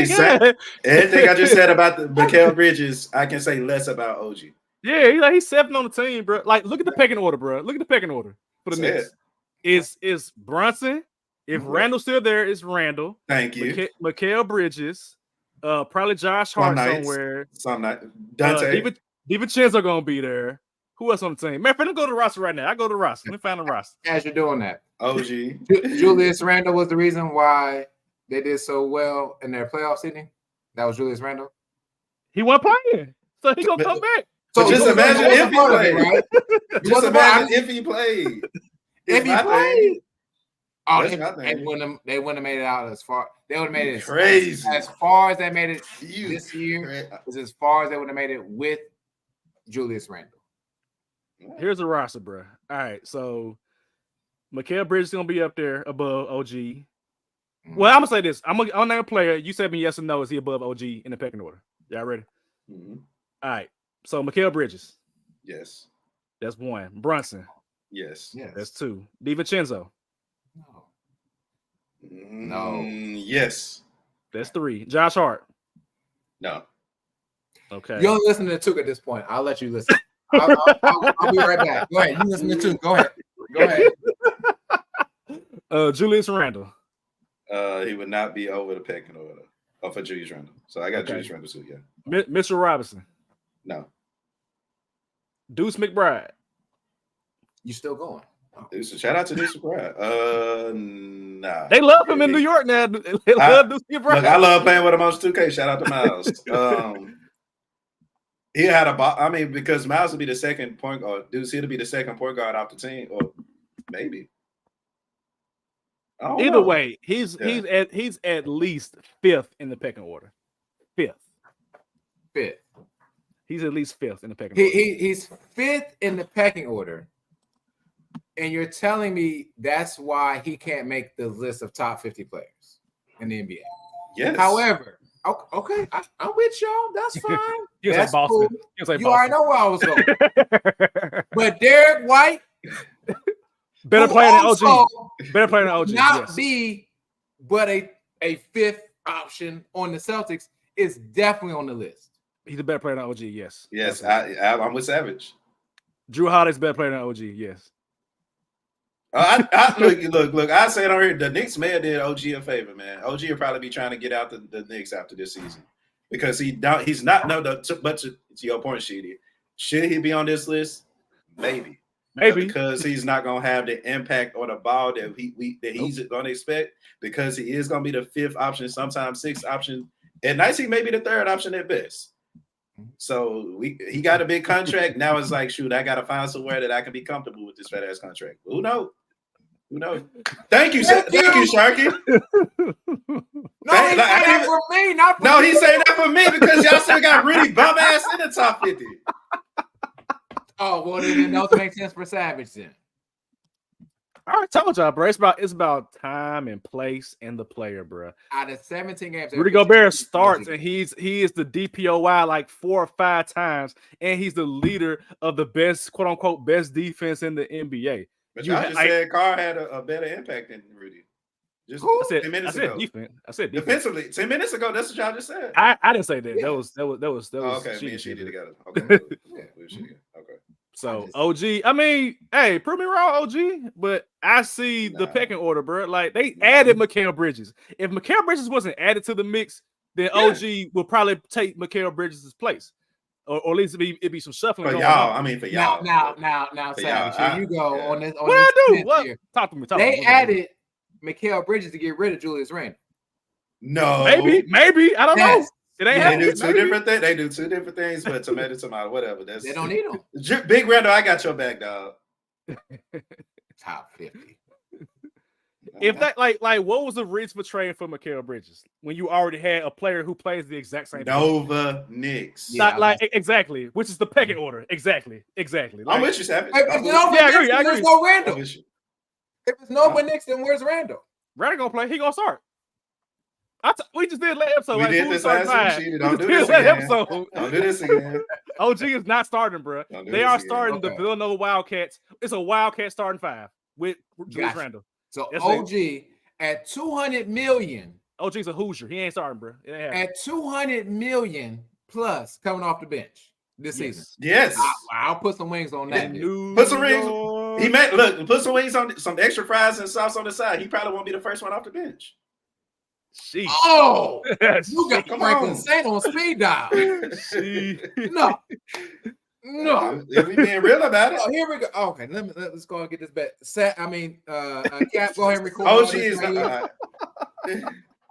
Everything I just said about the Mikal Bridges, I can say less about OG. Yeah, he's 7th on the team, bro. Like, look at the pecking order, bro. Look at the pecking order for the Knicks. Is Brunson? If Randall's still there, it's Randall. Thank you. Mikal Bridges. Probably Josh Hart somewhere. Some night. Dante. DiVincenzo gonna be there. Who else on the team? Man, let me go to the roster right now. I go to the roster. Let me find the roster. As you're doing that, OG Julius Randle was the reason why they did so well in their playoff seeding. That was Julius Randle. He wasn't playing, so he gonna come back. So just imagine if he played. Right? Just imagine if he played. If he played. Oh, That's they my thing. wouldn't have made it out as far. They would have made it Crazy. as far as they made it You this year. cra- Was as far as they would have made it with Julius Randle. Here's the roster, bro. All right, so Mikal Bridges is gonna be up there above OG. Well, I'm gonna say this. I'm gonna name a player. You said me yes or no. Is he above OG in the pecking order? Y'all ready? Mhm. All right. So Mikal Bridges. Yes. That's one. Brunson. Yes. Yes. That's two. DiVincenzo. No. Yes. That's three. Josh Hart. No. Okay. You only listen to Tuke at this point. I'll let you listen. I'll be right back. Go ahead. You listen to Tuke. Go ahead. Julius Randle. He would not be over the pecking order. Oh, for Julius Randle. So I got Okay. Julius Randle too. Yeah. Mitchell Robinson. No. Deuce McBride. You still going? Shout out to Deuce McBride. Nah. They love him in New York now. They love Deuce McBride. Look, I love playing with him on 2K. Shout out to Miles. He had because Miles would be the second point guard. Deuce, he'd be the second point guard off the team, or maybe. I don't Either know. way, he's at least fifth in the pecking order. Fifth. He's at least fifth in the pecking order. He's fifth in the pecking order. And you're telling me that's why he can't make the list of top 50 players in the NBA. Yes. However, okay, I'm with y'all. That's fine. He was That's like Boston. cool. He was like You Boston. already know where I was going. But Derek White, Better who player than also OG. Better player than OG. not Yes. be, but a fifth option on the Celtics is definitely on the list. He's a better player than OG. Yes. Yes, I'm with Savage. Drew Holiday's a better player than OG. Yes. Look. I said on here, the Knicks may have did OG a favor, man. OG will probably be trying to get out the Knicks after this season because he's not. But to your point, Sheedy, should he be on this list? Maybe, because he's not gonna have the impact on the ball that he's gonna expect because he is gonna be the fifth option, sometimes sixth option. At nights, he may be the third option at best. So he got a big contract. Now it's like, shoot, I got to find somewhere that I can be comfortable with this fat ass contract. Who knows? Thank you, Sharky. No, he's saying that for me, not for No, you. he's saying that for me because y'all still got really bum ass in the top 50. Oh, well, then those make sense for Savage then. I already told y'all, bro. It's about time and place and the player, bro. Out of 17 games, Rudy Gobert starts and he is the DPOY like 4 or 5 times, and he's the leader of the best, quote unquote, best defense in the NBA. But y'all just said Carr had a better impact than Rudy. Just 10 minutes ago. Defense. I said defense. Defensively, 10 minutes ago. That's what y'all just said. I didn't say that. That was okay. Me and shit. Sheedy together. Okay. Yeah, we were shitty. Okay. So OG, I mean, hey, prove me wrong, OG, but I see the pecking order, bro. Like they added Mikal Bridges. If Mikal Bridges wasn't added to the mix, then OG will probably take Mikal Bridges' place, or at least it'd be some shuffling. For going y'all, on. I mean, for y'all. Now, Savage, here you go on this. What I do? What? Here. Talk to me. They added Mikal Bridges to get rid of Julius Randle. No, maybe I don't know. It ain't they do two different things. They do two different things, but tomato, whatever. They don't need them. Big Randall, I got your back, dog. Top 50. If that like what was the reason for trading for Mikal Bridges when you already had a player who plays the exact same Nova Knicks? Exactly, which is the pecking order. Exactly. Like, I'm with you, Savage. I agree. There's no Randall. If it's Nova Knicks, then where's Randall? Randall gonna play. He gonna start. We just did last episode. We did this last week. Don't do this again. Don't do this again. OG is not starting, bro. They are starting the Villanova Wildcats. It's a Wildcat starting 5 with Julius Randle. So OG at $200 million. OG's a Hoosier. He ain't starting, bro. At $200 million plus coming off the bench this season. Yes. I'll put some wings on that. Put some rings. Put some wings on some extra fries and sauce on the side. He probably won't be the first one off the bench. Sheesh. Oh, you got Franklin Saint on speed dial. No. If we being real about it. Oh, here we go. Okay, let's go and get this bet. Cap, go ahead and record. OG is not.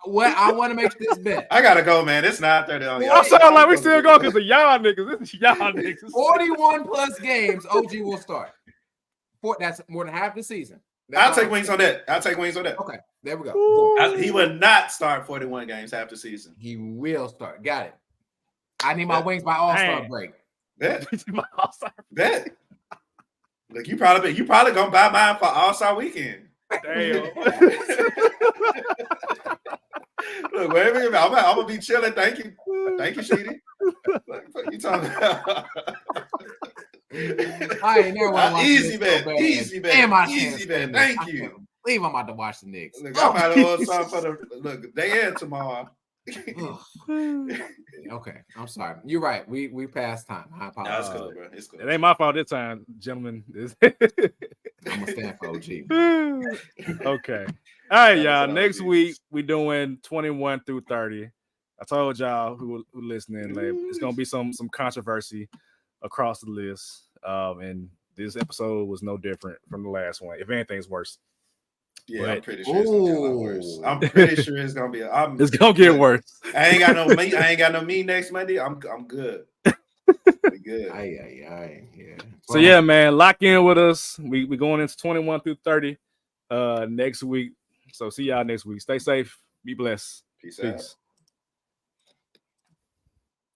What I want to make this bet. I gotta go, man. It's 9:30 on I'm saying like we still go because of y'all niggas. This is y'all niggas. 41 plus games. OG will start. That's more than half the season. I'll take wings on that. Okay, there we go. He will not start 41 games half the season. He will start. Got it. I need my wings by All-Star break. Bet. Look, you probably gonna buy mine for All-Star weekend. Damn. Look, wait a minute. I'm gonna be chilling. Thank you, Sheedy. What you talking about? I ain't never want to watch easy bet. Thank you. Leave I'm about to watch the Knicks. Look, I'm out of order something for the day end tomorrow. Okay, I'm sorry. You're right. We passed time. I apologize. That's cool, bro. It's cool. It ain't my fault this time, gentlemen. I'm gonna stand for OG. Okay. All right, y'all. Next week we doing 21 through 30. I told y'all who listening, like, it's gonna be some controversy across the list. And this episode was no different from the last one. If anything's worse. Yeah, but, I'm pretty sure it's gonna be a lot worse. I'm pretty sure it's gonna be. It's gonna get worse. I ain't got no me next Monday. I'm good. Good. Yeah. So yeah, man, lock in with us. We going into 21 through 30 next week. So see y'all next week. Stay safe. Be blessed. Peace out.